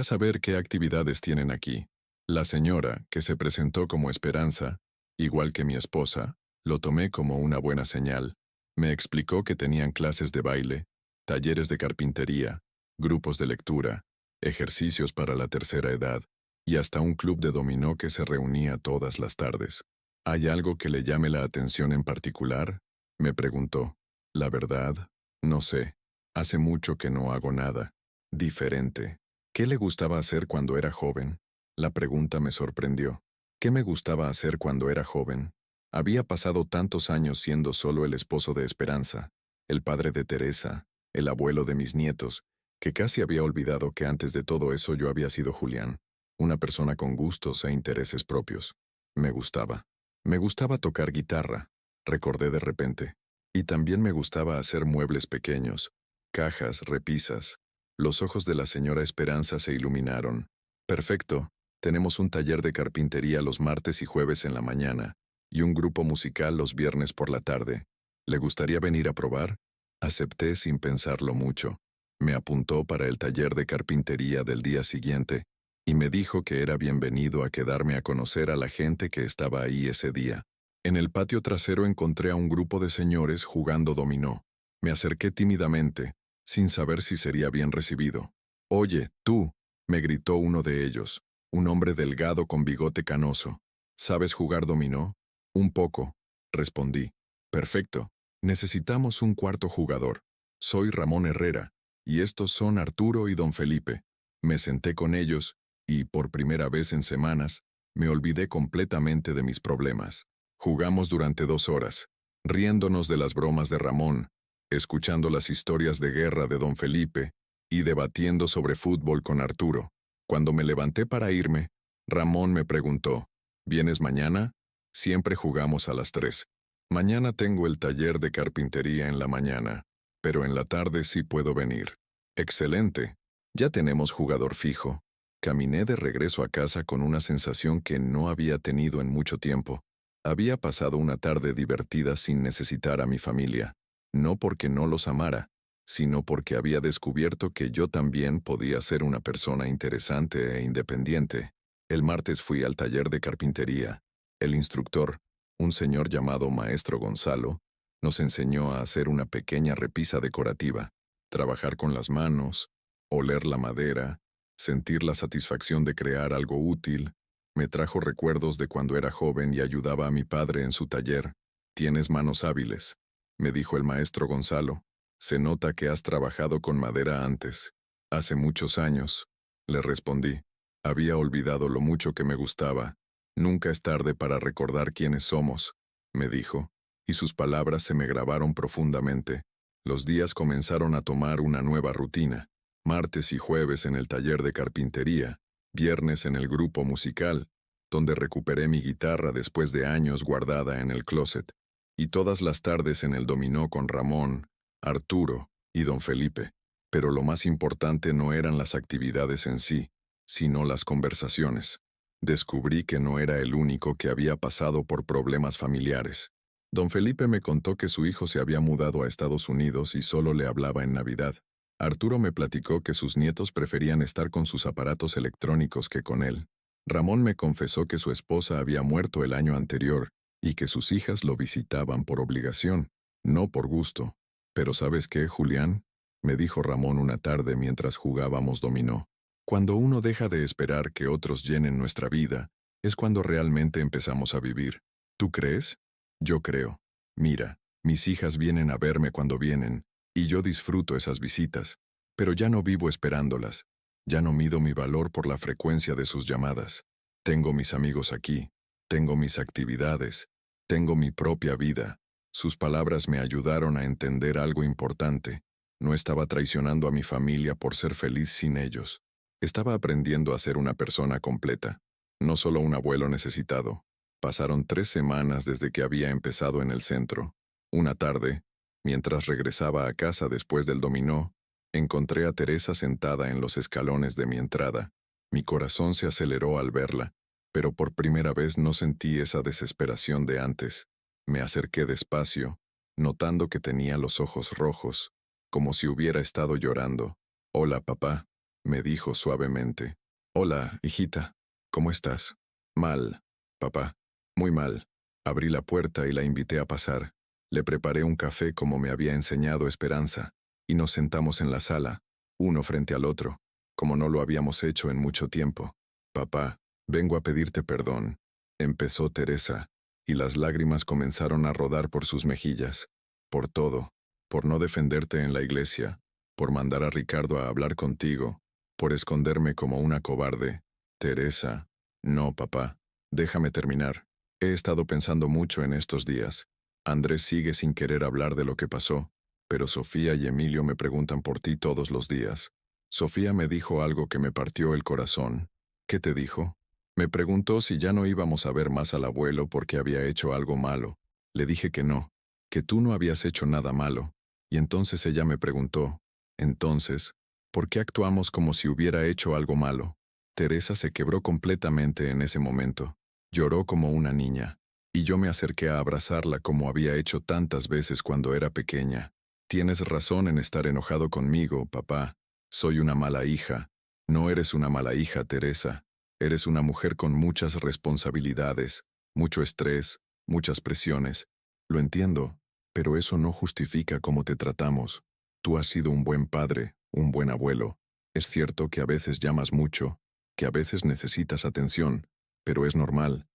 saber qué actividades tienen aquí. La señora, que se presentó como Esperanza, igual que mi esposa, lo tomé como una buena señal. Me explicó que tenían clases de baile, talleres de carpintería, grupos de lectura, ejercicios para la tercera edad, y hasta un club de dominó que se reunía todas las tardes. ¿Hay algo que le llame la atención en particular? Me preguntó. La verdad, no sé. Hace mucho que no hago nada. Diferente. ¿Qué le gustaba hacer cuando era joven? La pregunta me sorprendió. ¿Qué me gustaba hacer cuando era joven? Había pasado tantos años siendo solo el esposo de Esperanza, el padre de Teresa, el abuelo de mis nietos, que casi había olvidado que antes de todo eso yo había sido Julián, una persona con gustos e intereses propios. Me gustaba. Me gustaba tocar guitarra, recordé de repente, y también me gustaba hacer muebles pequeños, cajas, repisas. Los ojos de la señora Esperanza se iluminaron. Perfecto, tenemos un taller de carpintería los martes y jueves en la mañana, y un grupo musical los viernes por la tarde. ¿Le gustaría venir a probar? Acepté sin pensarlo mucho. Me apuntó para el taller de carpintería del día siguiente, y me dijo que era bienvenido a quedarme a conocer a la gente que estaba ahí ese día. En el patio trasero encontré a un grupo de señores jugando dominó. Me acerqué tímidamente, sin saber si sería bien recibido. «Oye, tú», me gritó uno de ellos, un hombre delgado con bigote canoso. «¿Sabes jugar dominó?» «Un poco», respondí. «Perfecto. Necesitamos un cuarto jugador. Soy Ramón Herrera, y estos son Arturo y don Felipe». Me senté con ellos, y, por primera vez en semanas, me olvidé completamente de mis problemas. Jugamos durante 2 horas, riéndonos de las bromas de Ramón, escuchando las historias de guerra de don Felipe y debatiendo sobre fútbol con Arturo. Cuando me levanté para irme, Ramón me preguntó, ¿vienes mañana? Siempre jugamos a las 3. Mañana tengo el taller de carpintería en la mañana, pero en la tarde sí puedo venir. Excelente. Ya tenemos jugador fijo. Caminé de regreso a casa con una sensación que no había tenido en mucho tiempo. Había pasado una tarde divertida sin necesitar a mi familia, no porque no los amara, sino porque había descubierto que yo también podía ser una persona interesante e independiente. El martes fui al taller de carpintería. El instructor, un señor llamado Maestro Gonzalo, nos enseñó a hacer una pequeña repisa decorativa, trabajar con las manos, oler la madera Sentir la satisfacción de crear algo útil me trajo recuerdos de cuando era joven y ayudaba a mi padre en su taller. Tienes manos hábiles, me dijo el maestro Gonzalo. Se nota que has trabajado con madera antes. Hace muchos años, le respondí. Había olvidado lo mucho que me gustaba. Nunca es tarde para recordar quiénes somos, me dijo, y sus palabras se me grabaron profundamente. Los días comenzaron a tomar una nueva rutina. Martes y jueves en el taller de carpintería, viernes en el grupo musical, donde recuperé mi guitarra después de años guardada en el closet, y todas las tardes en el dominó con Ramón, Arturo y don Felipe. Pero lo más importante no eran las actividades en sí, sino las conversaciones. Descubrí que no era el único que había pasado por problemas familiares. Don Felipe me contó que su hijo se había mudado a Estados Unidos y solo le hablaba en Navidad. Arturo me platicó que sus nietos preferían estar con sus aparatos electrónicos que con él. Ramón me confesó que su esposa había muerto el año anterior y que sus hijas lo visitaban por obligación, no por gusto. Pero ¿sabes qué, Julián?, me dijo Ramón una tarde mientras jugábamos dominó. Cuando uno deja de esperar que otros llenen nuestra vida, es cuando realmente empezamos a vivir. ¿Tú crees? Yo creo. Mira, mis hijas vienen a verme cuando vienen, y yo disfruto esas visitas, pero ya no vivo esperándolas. Ya no mido mi valor por la frecuencia de sus llamadas. Tengo mis amigos aquí, tengo mis actividades, tengo mi propia vida. Sus palabras me ayudaron a entender algo importante. No estaba traicionando a mi familia por ser feliz sin ellos. Estaba aprendiendo a ser una persona completa, no solo un abuelo necesitado. Pasaron 3 semanas desde que había empezado en el centro. Una tarde, mientras regresaba a casa después del dominó, encontré a Teresa sentada en los escalones de mi entrada. Mi corazón se aceleró al verla, pero por primera vez no sentí esa desesperación de antes. Me acerqué despacio, notando que tenía los ojos rojos, como si hubiera estado llorando. «Hola, papá», me dijo suavemente. «Hola, hijita. ¿Cómo estás?» «Mal, papá. Muy mal». Abrí la puerta y la invité a pasar. Le preparé un café como me había enseñado Esperanza, y nos sentamos en la sala, uno frente al otro, como no lo habíamos hecho en mucho tiempo. «Papá, vengo a pedirte perdón», empezó Teresa, y las lágrimas comenzaron a rodar por sus mejillas. «Por todo, por no defenderte en la iglesia, por mandar a Ricardo a hablar contigo, por esconderme como una cobarde». «Teresa». «No, papá, déjame terminar. He estado pensando mucho en estos días. Andrés sigue sin querer hablar de lo que pasó, pero Sofía y Emilio me preguntan por ti todos los días. Sofía me dijo algo que me partió el corazón». «¿Qué te dijo?» «Me preguntó si ya no íbamos a ver más al abuelo porque había hecho algo malo. Le dije que no, que tú no habías hecho nada malo. Y entonces ella me preguntó, entonces, ¿por qué actuamos como si hubiera hecho algo malo?» Teresa se quebró completamente en ese momento. Lloró como una niña, y yo me acerqué a abrazarla como había hecho tantas veces cuando era pequeña. «Tienes razón en estar enojado conmigo, papá. Soy una mala hija». «No eres una mala hija, Teresa. Eres una mujer con muchas responsabilidades, mucho estrés, muchas presiones. Lo entiendo, pero eso no justifica cómo te tratamos. Tú has sido un buen padre, un buen abuelo. Es cierto que a veces llamas mucho, que a veces necesitas atención, pero es normal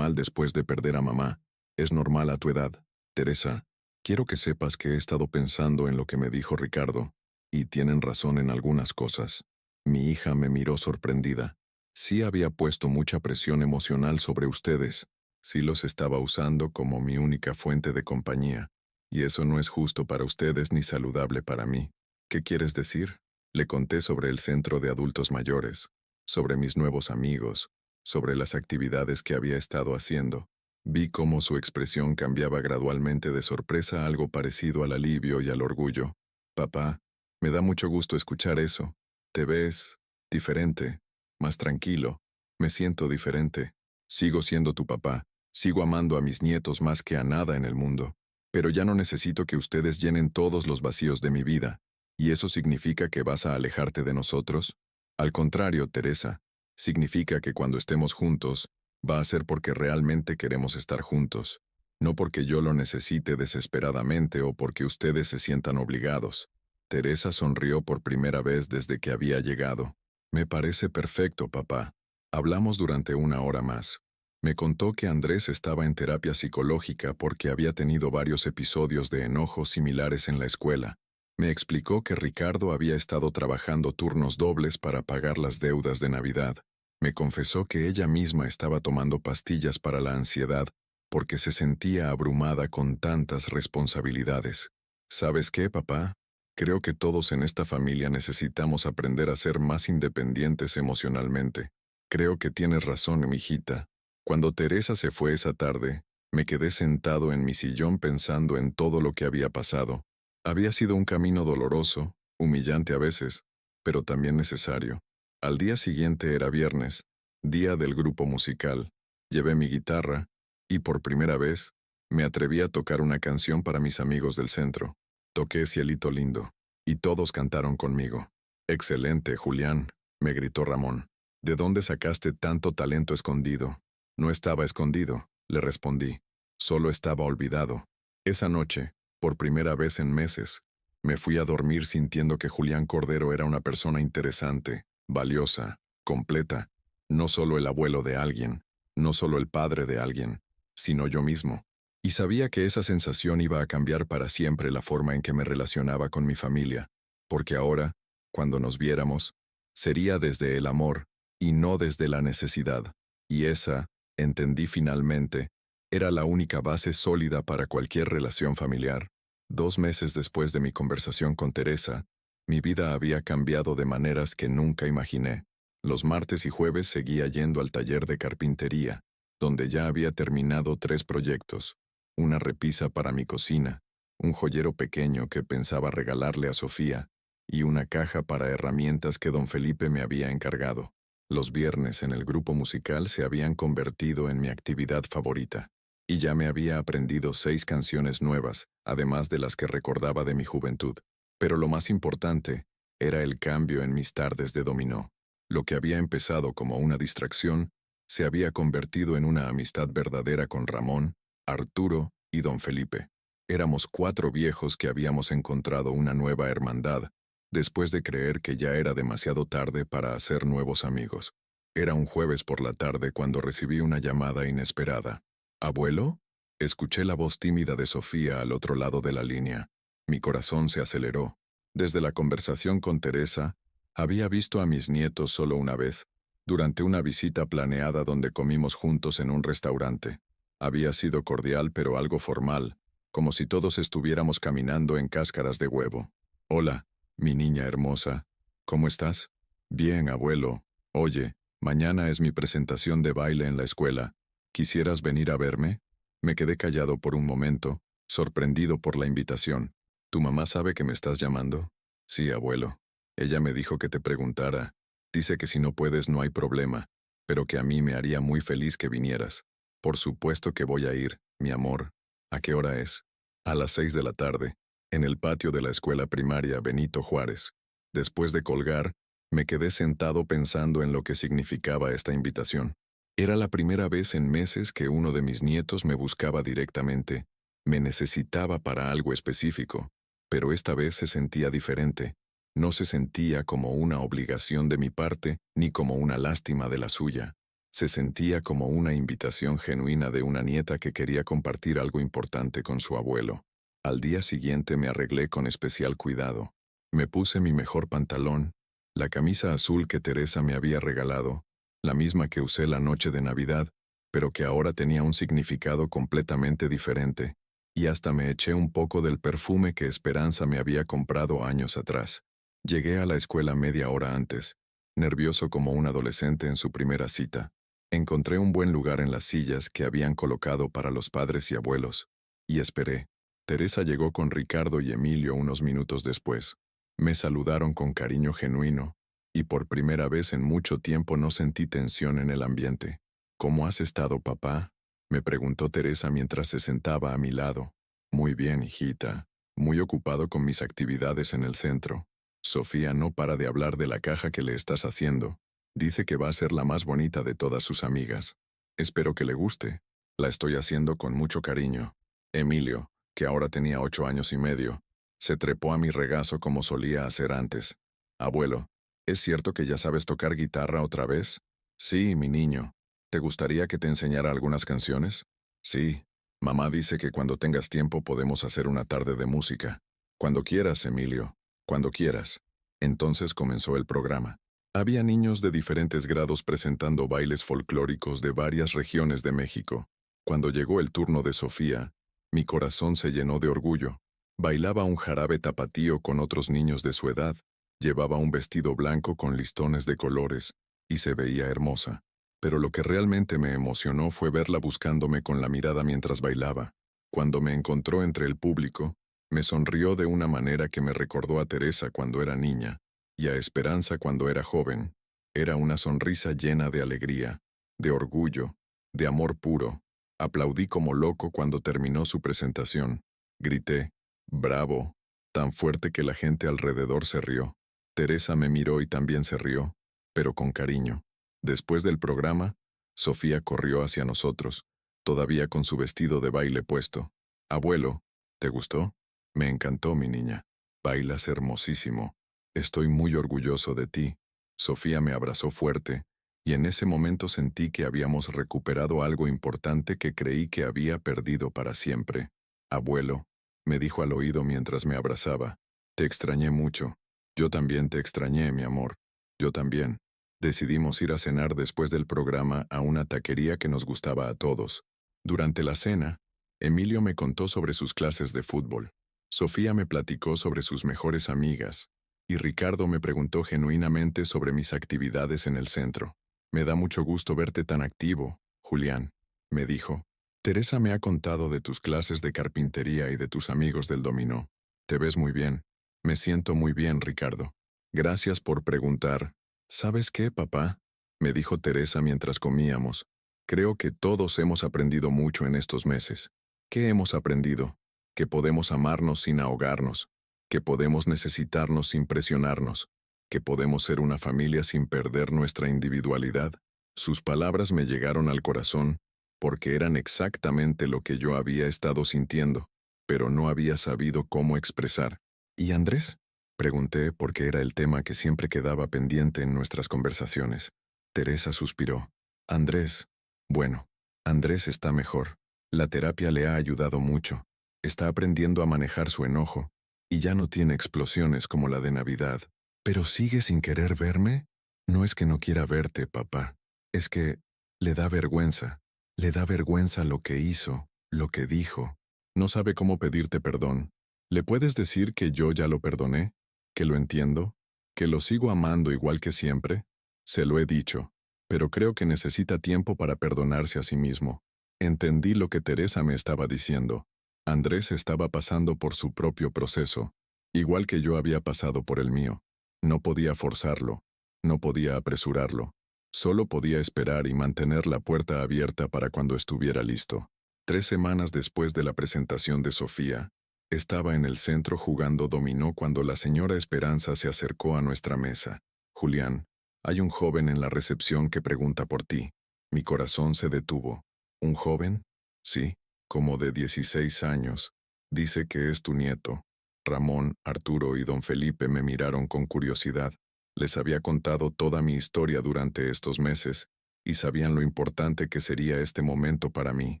después de perder a mamá. Es normal a tu edad. Teresa, quiero que sepas que he estado pensando en lo que me dijo Ricardo, y tienen razón en algunas cosas». Mi hija me miró sorprendida. Sí había puesto mucha presión emocional sobre ustedes. Sí los estaba usando como mi única fuente de compañía. Y eso no es justo para ustedes ni saludable para mí. ¿Qué quieres decir? Le conté sobre el centro de adultos mayores, sobre mis nuevos amigos, sobre las actividades que había estado haciendo. Vi cómo su expresión cambiaba gradualmente de sorpresa a algo parecido al alivio y al orgullo. «Papá, me da mucho gusto escuchar eso. Te ves diferente, más tranquilo. Me siento diferente. Sigo siendo tu papá. Sigo amando a mis nietos más que a nada en el mundo. Pero ya no necesito que ustedes llenen todos los vacíos de mi vida. ¿Y eso significa que vas a alejarte de nosotros? Al contrario, Teresa. Significa que cuando estemos juntos, va a ser porque realmente queremos estar juntos. No porque yo lo necesite desesperadamente o porque ustedes se sientan obligados». Teresa sonrió por primera vez desde que había llegado. Me parece perfecto, papá. Hablamos durante una hora más. Me contó que Andrés estaba en terapia psicológica porque había tenido varios episodios de enojo similares en la escuela. Me explicó que Ricardo había estado trabajando turnos dobles para pagar las deudas de Navidad. Me confesó que ella misma estaba tomando pastillas para la ansiedad porque se sentía abrumada con tantas responsabilidades. ¿Sabes qué, papá? Creo que todos en esta familia necesitamos aprender a ser más independientes emocionalmente. Creo que tienes razón, mijita. Cuando Teresa se fue esa tarde, me quedé sentado en mi sillón pensando en todo lo que había pasado. Había sido un camino doloroso, humillante a veces, pero también necesario. Al día siguiente era viernes, día del grupo musical. Llevé mi guitarra y por primera vez me atreví a tocar una canción para mis amigos del centro. Toqué Cielito Lindo y todos cantaron conmigo. Excelente, Julián, me gritó Ramón. ¿De dónde sacaste tanto talento escondido? No estaba escondido, le respondí. Solo estaba olvidado. Esa noche, por primera vez en meses, me fui a dormir sintiendo que Julián Cordero era una persona interesante, valiosa, completa, no solo el abuelo de alguien, no solo el padre de alguien, sino yo mismo. Y sabía que esa sensación iba a cambiar para siempre la forma en que me relacionaba con mi familia, porque ahora, cuando nos viéramos, sería desde el amor y no desde la necesidad. Y esa, entendí finalmente, era la única base sólida para cualquier relación familiar. 2 meses después de mi conversación con Teresa, mi vida había cambiado de maneras que nunca imaginé. Los martes y jueves seguía yendo al taller de carpintería, donde ya había terminado 3 proyectos. Una repisa para mi cocina, un joyero pequeño que pensaba regalarle a Sofía, y una caja para herramientas que don Felipe me había encargado. Los viernes en el grupo musical se habían convertido en mi actividad favorita, y ya me había aprendido 6 canciones nuevas, además de las que recordaba de mi juventud. Pero lo más importante era el cambio en mis tardes de dominó. Lo que había empezado como una distracción se había convertido en una amistad verdadera con Ramón, Arturo y don Felipe. Éramos 4 viejos que habíamos encontrado una nueva hermandad, después de creer que ya era demasiado tarde para hacer nuevos amigos. Era un jueves por la tarde cuando recibí una llamada inesperada. ¿Abuelo? Escuché la voz tímida de Sofía al otro lado de la línea. Mi corazón se aceleró. Desde la conversación con Teresa, había visto a mis nietos solo una vez, durante una visita planeada donde comimos juntos en un restaurante. Había sido cordial pero algo formal, como si todos estuviéramos caminando en cáscaras de huevo. Hola, mi niña hermosa. ¿Cómo estás? Bien, abuelo. Oye, mañana es mi presentación de baile en la escuela. ¿Quisieras venir a verme? Me quedé callado por un momento, sorprendido por la invitación. ¿Tu mamá sabe que me estás llamando? Sí, abuelo. Ella me dijo que te preguntara. Dice que si no puedes no hay problema, pero que a mí me haría muy feliz que vinieras. Por supuesto que voy a ir, mi amor. ¿A qué hora es? A las 6 de la tarde, en el patio de la escuela primaria Benito Juárez. Después de colgar, me quedé sentado pensando en lo que significaba esta invitación. Era la primera vez en meses que uno de mis nietos me buscaba directamente. Me necesitaba para algo específico, pero esta vez se sentía diferente. No se sentía como una obligación de mi parte ni como una lástima de la suya. Se sentía como una invitación genuina de una nieta que quería compartir algo importante con su abuelo. Al día siguiente me arreglé con especial cuidado. Me puse mi mejor pantalón, la camisa azul que Teresa me había regalado, la misma que usé la noche de Navidad, pero que ahora tenía un significado completamente diferente, y hasta me eché un poco del perfume que Esperanza me había comprado años atrás. Llegué a la escuela media hora antes, nervioso como un adolescente en su primera cita. Encontré un buen lugar en las sillas que habían colocado para los padres y abuelos, y esperé. Teresa llegó con Ricardo y Emilio unos minutos después. Me saludaron con cariño genuino, y por primera vez en mucho tiempo no sentí tensión en el ambiente. ¿Cómo has estado, papá? Me preguntó Teresa mientras se sentaba a mi lado. Muy bien, hijita. Muy ocupado con mis actividades en el centro. Sofía no para de hablar de la caja que le estás haciendo. Dice que va a ser la más bonita de todas sus amigas. Espero que le guste. La estoy haciendo con mucho cariño. Emilio, que ahora tenía 8 años y medio, se trepó a mi regazo como solía hacer antes. Abuelo, ¿Es cierto que ya sabes tocar guitarra otra vez? Sí, mi niño. ¿Te gustaría que te enseñara algunas canciones? Sí. Mamá dice que cuando tengas tiempo podemos hacer una tarde de música. Cuando quieras, Emilio. Cuando quieras. Entonces comenzó el programa. Había niños de diferentes grados presentando bailes folclóricos de varias regiones de México. Cuando llegó el turno de Sofía, mi corazón se llenó de orgullo. Bailaba un jarabe tapatío con otros niños de su edad. Llevaba un vestido blanco con listones de colores, y se veía hermosa. Pero lo que realmente me emocionó fue verla buscándome con la mirada mientras bailaba. Cuando me encontró entre el público, me sonrió de una manera que me recordó a Teresa cuando era niña, y a Esperanza cuando era joven. Era una sonrisa llena de alegría, de orgullo, de amor puro. Aplaudí como loco cuando terminó su presentación. Grité, ¡bravo!, tan fuerte que la gente alrededor se rió. Teresa me miró y también se rió, pero con cariño. Después del programa, Sofía corrió hacia nosotros, todavía con su vestido de baile puesto. Abuelo, ¿te gustó? Me encantó, mi niña. Bailas hermosísimo. Estoy muy orgulloso de ti. Sofía me abrazó fuerte, y en ese momento sentí que habíamos recuperado algo importante que creí que había perdido para siempre. Abuelo, me dijo al oído mientras me abrazaba, te extrañé mucho. Yo también te extrañé, mi amor. Yo también. Decidimos ir a cenar después del programa a una taquería que nos gustaba a todos. Durante la cena, Emilio me contó sobre sus clases de fútbol. Sofía me platicó sobre sus mejores amigas, y Ricardo me preguntó genuinamente sobre mis actividades en el centro. Me da mucho gusto verte tan activo, Julián, me dijo. Teresa me ha contado de tus clases de carpintería y de tus amigos del dominó. Te ves muy bien. Me siento muy bien, Ricardo. Gracias por preguntar. ¿Sabes qué, papá?, me dijo Teresa mientras comíamos. Creo que todos hemos aprendido mucho en estos meses. ¿Qué hemos aprendido? Que podemos amarnos sin ahogarnos, que podemos necesitarnos sin presionarnos, que podemos ser una familia sin perder nuestra individualidad. Sus palabras me llegaron al corazón, porque eran exactamente lo que yo había estado sintiendo, pero no había sabido cómo expresar. ¿Y Andrés?, pregunté porque era el tema que siempre quedaba pendiente en nuestras conversaciones. Teresa suspiró. Andrés. Bueno, Andrés está mejor. La terapia le ha ayudado mucho. Está aprendiendo a manejar su enojo, y ya no tiene explosiones como la de Navidad. ¿Pero sigue sin querer verme? No es que no quiera verte, papá. Es que le da vergüenza. Le da vergüenza lo que hizo, lo que dijo. No sabe cómo pedirte perdón. ¿Le puedes decir que yo ya lo perdoné? ¿Que lo entiendo? ¿Que lo sigo amando igual que siempre? Se lo he dicho, pero creo que necesita tiempo para perdonarse a sí mismo. Entendí lo que Teresa me estaba diciendo. Andrés estaba pasando por su propio proceso, igual que yo había pasado por el mío. No podía forzarlo, no podía apresurarlo. Solo podía esperar y mantener la puerta abierta para cuando estuviera listo. 3 semanas después de la presentación de Sofía, estaba en el centro jugando dominó cuando la señora Esperanza se acercó a nuestra mesa. Julián, hay un joven en la recepción que pregunta por ti. Mi corazón se detuvo. ¿Un joven? Sí, como de 16 años. Dice que es tu nieto. Ramón, Arturo y don Felipe me miraron con curiosidad. Les había contado toda mi historia durante estos meses, y sabían lo importante que sería este momento para mí.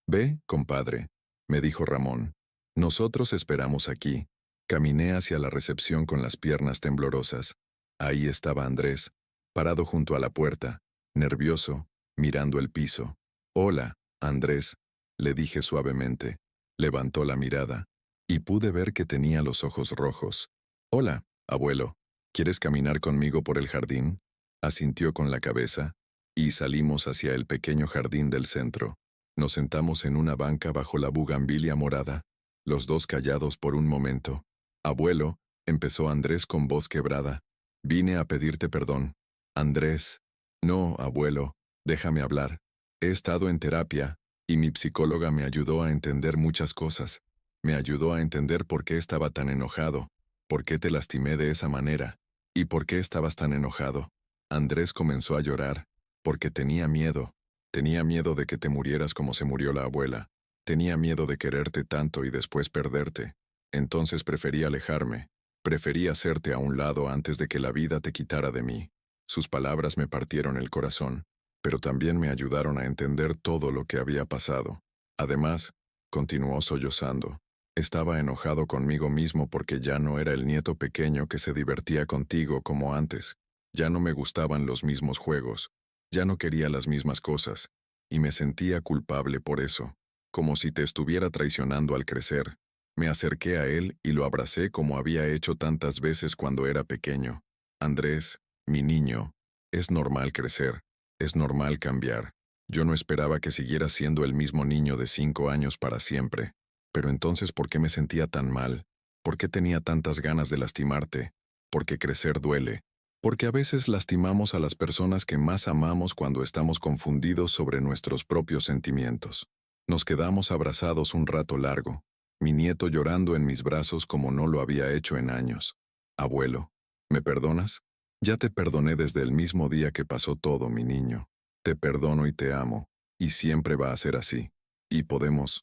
Ve, compadre, me dijo Ramón. Nosotros esperamos aquí. Caminé hacia la recepción con las piernas temblorosas. Ahí estaba Andrés, parado junto a la puerta, nervioso, mirando el piso. Hola, Andrés, le dije suavemente. Levantó la mirada, y pude ver que tenía los ojos rojos. Hola, abuelo, ¿quieres caminar conmigo por el jardín? Asintió con la cabeza, y salimos hacia el pequeño jardín del centro. Nos sentamos en una banca bajo la bugambilia morada, los dos callados por un momento. Abuelo, empezó Andrés con voz quebrada. Vine a pedirte perdón. Andrés. No, abuelo, déjame hablar. He estado en terapia, y mi psicóloga me ayudó a entender muchas cosas. Me ayudó a entender por qué estaba tan enojado, por qué te lastimé de esa manera, y por qué estabas tan enojado. Andrés comenzó a llorar, porque tenía miedo. Tenía miedo de que te murieras como se murió la abuela. Tenía miedo de quererte tanto y después perderte. Entonces preferí alejarme. Preferí hacerte a un lado antes de que la vida te quitara de mí. Sus palabras me partieron el corazón, pero también me ayudaron a entender todo lo que había pasado. Además, continuó sollozando. Estaba enojado conmigo mismo porque ya no era el nieto pequeño que se divertía contigo como antes. Ya no me gustaban los mismos juegos. Ya no quería las mismas cosas. Y me sentía culpable por eso, como si te estuviera traicionando al crecer. Me acerqué a él y lo abracé como había hecho tantas veces cuando era pequeño. Andrés, mi niño, es normal crecer, es normal cambiar. Yo no esperaba que siguiera siendo el mismo niño de 5 años para siempre. Pero entonces, ¿por qué me sentía tan mal? ¿Por qué tenía tantas ganas de lastimarte? Porque crecer duele. Porque a veces lastimamos a las personas que más amamos cuando estamos confundidos sobre nuestros propios sentimientos. Nos quedamos abrazados un rato largo, mi nieto llorando en mis brazos como no lo había hecho en años. Abuelo, ¿me perdonas? Ya te perdoné desde el mismo día que pasó todo, mi niño. Te perdono y te amo, y siempre va a ser así. Y podemos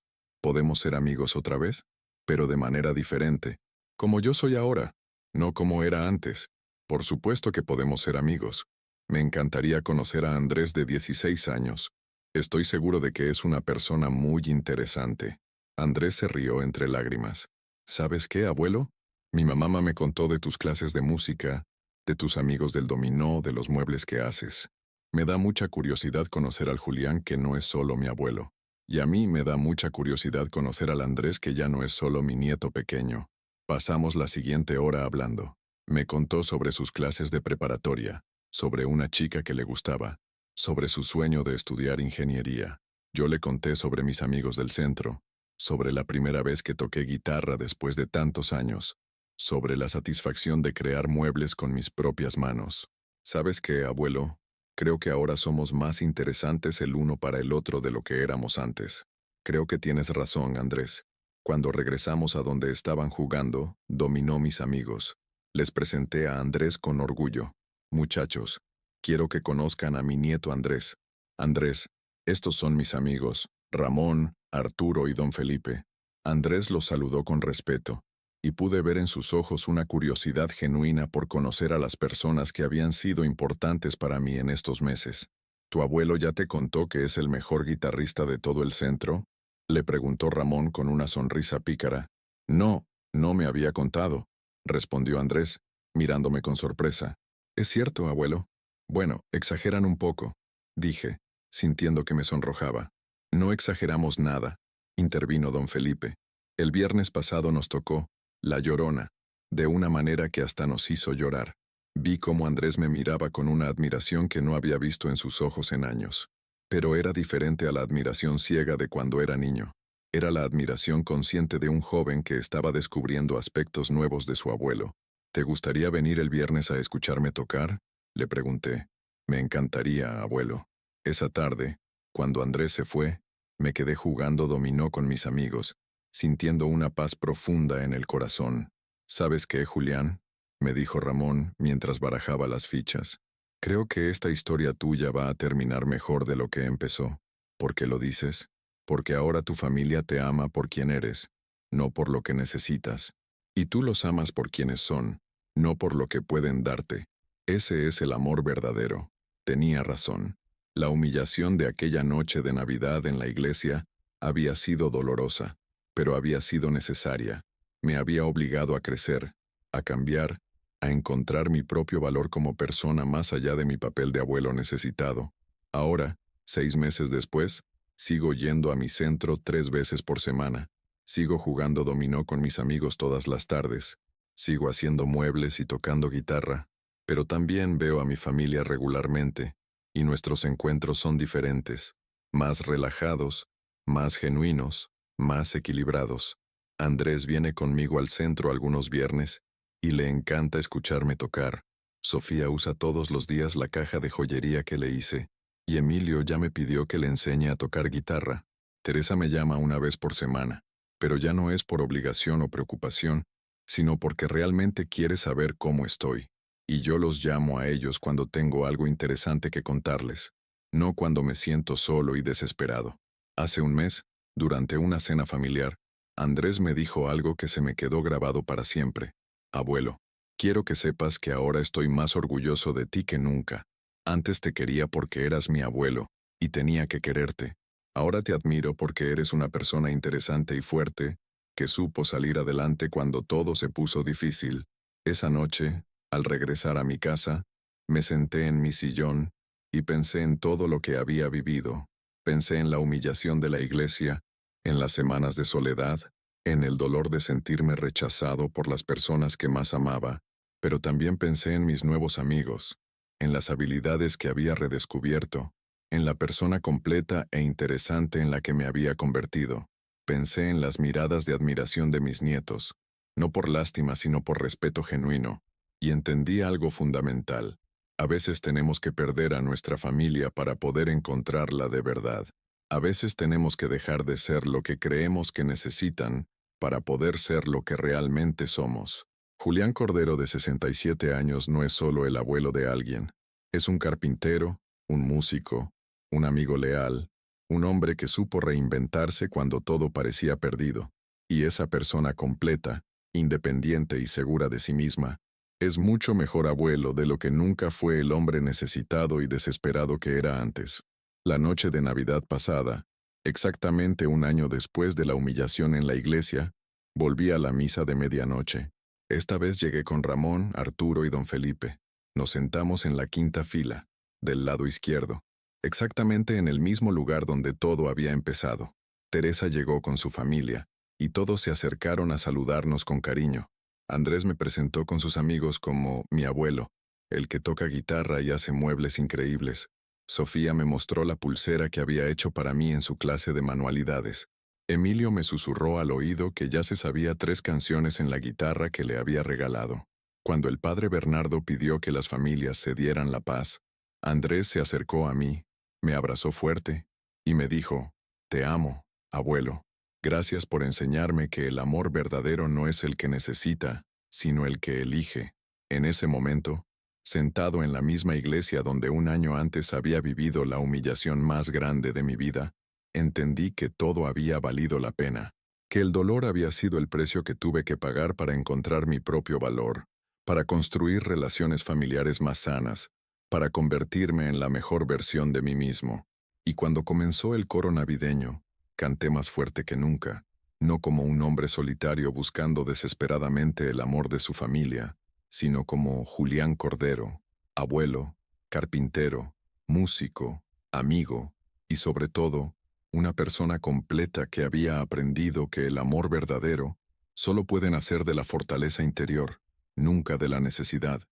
ser amigos otra vez, pero de manera diferente, como yo soy ahora, no como era antes. Por supuesto que podemos ser amigos. Me encantaría conocer a Andrés de 16 años. Estoy seguro de que es una persona muy interesante. Andrés se rió entre lágrimas. ¿Sabes qué, abuelo? Mi mamá me contó de tus clases de música, de tus amigos del dominó, de los muebles que haces. Me da mucha curiosidad conocer al Julián que no es solo mi abuelo. Y a mí me da mucha curiosidad conocer al Andrés que ya no es solo mi nieto pequeño. Pasamos la siguiente hora hablando. Me contó sobre sus clases de preparatoria, sobre una chica que le gustaba, sobre su sueño de estudiar ingeniería. Yo le conté sobre mis amigos del centro, sobre la primera vez que toqué guitarra después de tantos años, sobre la satisfacción de crear muebles con mis propias manos. ¿Sabes qué, abuelo? Creo que ahora somos más interesantes el uno para el otro de lo que éramos antes. Creo que tienes razón, Andrés. Cuando regresamos a donde estaban jugando, dominó mis amigos. Les presenté a Andrés con orgullo. Muchachos, quiero que conozcan a mi nieto Andrés. Andrés, estos son mis amigos, Ramón, Arturo y don Felipe. Andrés los saludó con respeto, y pude ver en sus ojos una curiosidad genuina por conocer a las personas que habían sido importantes para mí en estos meses. ¿Tu abuelo ya te contó que es el mejor guitarrista de todo el centro? Le preguntó Ramón con una sonrisa pícara. No, no me había contado, respondió Andrés, mirándome con sorpresa. ¿Es cierto, abuelo? Bueno, exageran un poco, dije, sintiendo que me sonrojaba. No exageramos nada, intervino don Felipe. El viernes pasado nos tocó La Llorona, de una manera que hasta nos hizo llorar. Vi cómo Andrés me miraba con una admiración que no había visto en sus ojos en años. Pero era diferente a la admiración ciega de cuando era niño. Era la admiración consciente de un joven que estaba descubriendo aspectos nuevos de su abuelo. ¿Te gustaría venir el viernes a escucharme tocar? Le pregunté. Me encantaría, abuelo. Esa tarde, cuando Andrés se fue, me quedé jugando dominó con mis amigos, sintiendo una paz profunda en el corazón. ¿Sabes qué, Julián? Me dijo Ramón mientras barajaba las fichas. Creo que esta historia tuya va a terminar mejor de lo que empezó. ¿Por qué lo dices? Porque ahora tu familia te ama por quien eres, no por lo que necesitas. Y tú los amas por quienes son, no por lo que pueden darte. Ese es el amor verdadero. Tenía razón. La humillación de aquella noche de Navidad en la iglesia había sido dolorosa, pero había sido necesaria. Me había obligado a crecer, a cambiar, a encontrar mi propio valor como persona más allá de mi papel de abuelo necesitado. Ahora, 6 meses después, sigo yendo a mi centro 3 veces por semana. Sigo jugando dominó con mis amigos todas las tardes. Sigo haciendo muebles y tocando guitarra. Pero también veo a mi familia regularmente, y nuestros encuentros son diferentes, más relajados, más genuinos, más equilibrados. Andrés viene conmigo al centro algunos viernes, y le encanta escucharme tocar. Sofía usa todos los días la caja de joyería que le hice, y Emilio ya me pidió que le enseñe a tocar guitarra. Teresa me llama una vez por semana, pero ya no es por obligación o preocupación, sino porque realmente quiere saber cómo estoy. Y yo los llamo a ellos cuando tengo algo interesante que contarles, no cuando me siento solo y desesperado. Hace un mes, durante una cena familiar, Andrés me dijo algo que se me quedó grabado para siempre. Abuelo, quiero que sepas que ahora estoy más orgulloso de ti que nunca. Antes te quería porque eras mi abuelo, y tenía que quererte. Ahora te admiro porque eres una persona interesante y fuerte, que supo salir adelante cuando todo se puso difícil. Esa noche, al regresar a mi casa, me senté en mi sillón y pensé en todo lo que había vivido. Pensé en la humillación de la iglesia, en las semanas de soledad, en el dolor de sentirme rechazado por las personas que más amaba, pero también pensé en mis nuevos amigos, en las habilidades que había redescubierto, en la persona completa e interesante en la que me había convertido. Pensé en las miradas de admiración de mis nietos, no por lástima sino por respeto genuino, y entendí algo fundamental. A veces tenemos que perder a nuestra familia para poder encontrarla de verdad. A veces tenemos que dejar de ser lo que creemos que necesitan para poder ser lo que realmente somos. Julián Cordero, de 67 años, no es solo el abuelo de alguien. Es un carpintero, un músico, un amigo leal, un hombre que supo reinventarse cuando todo parecía perdido. Y esa persona completa, independiente y segura de sí misma, es mucho mejor abuelo de lo que nunca fue el hombre necesitado y desesperado que era antes. La noche de Navidad pasada, exactamente un año después de la humillación en la iglesia, volví a la misa de medianoche. Esta vez llegué con Ramón, Arturo y don Felipe. Nos sentamos en la quinta fila, del lado izquierdo, exactamente en el mismo lugar donde todo había empezado. Teresa llegó con su familia, y todos se acercaron a saludarnos con cariño. Andrés me presentó con sus amigos como mi abuelo, el que toca guitarra y hace muebles increíbles. Sofía me mostró la pulsera que había hecho para mí en su clase de manualidades. Emilio me susurró al oído que ya se sabía 3 canciones en la guitarra que le había regalado. Cuando el padre Bernardo pidió que las familias se dieran la paz, Andrés se acercó a mí, me abrazó fuerte y me dijo: «Te amo, abuelo. Gracias por enseñarme que el amor verdadero no es el que necesita, sino el que elige». En ese momento, sentado en la misma iglesia donde un año antes había vivido la humillación más grande de mi vida, entendí que todo había valido la pena, que el dolor había sido el precio que tuve que pagar para encontrar mi propio valor, para construir relaciones familiares más sanas, para convertirme en la mejor versión de mí mismo. Y cuando comenzó el coro navideño, canté más fuerte que nunca, no como un hombre solitario buscando desesperadamente el amor de su familia, sino como Julián Cordero, abuelo, carpintero, músico, amigo y sobre todo, una persona completa que había aprendido que el amor verdadero solo puede nacer de la fortaleza interior, nunca de la necesidad.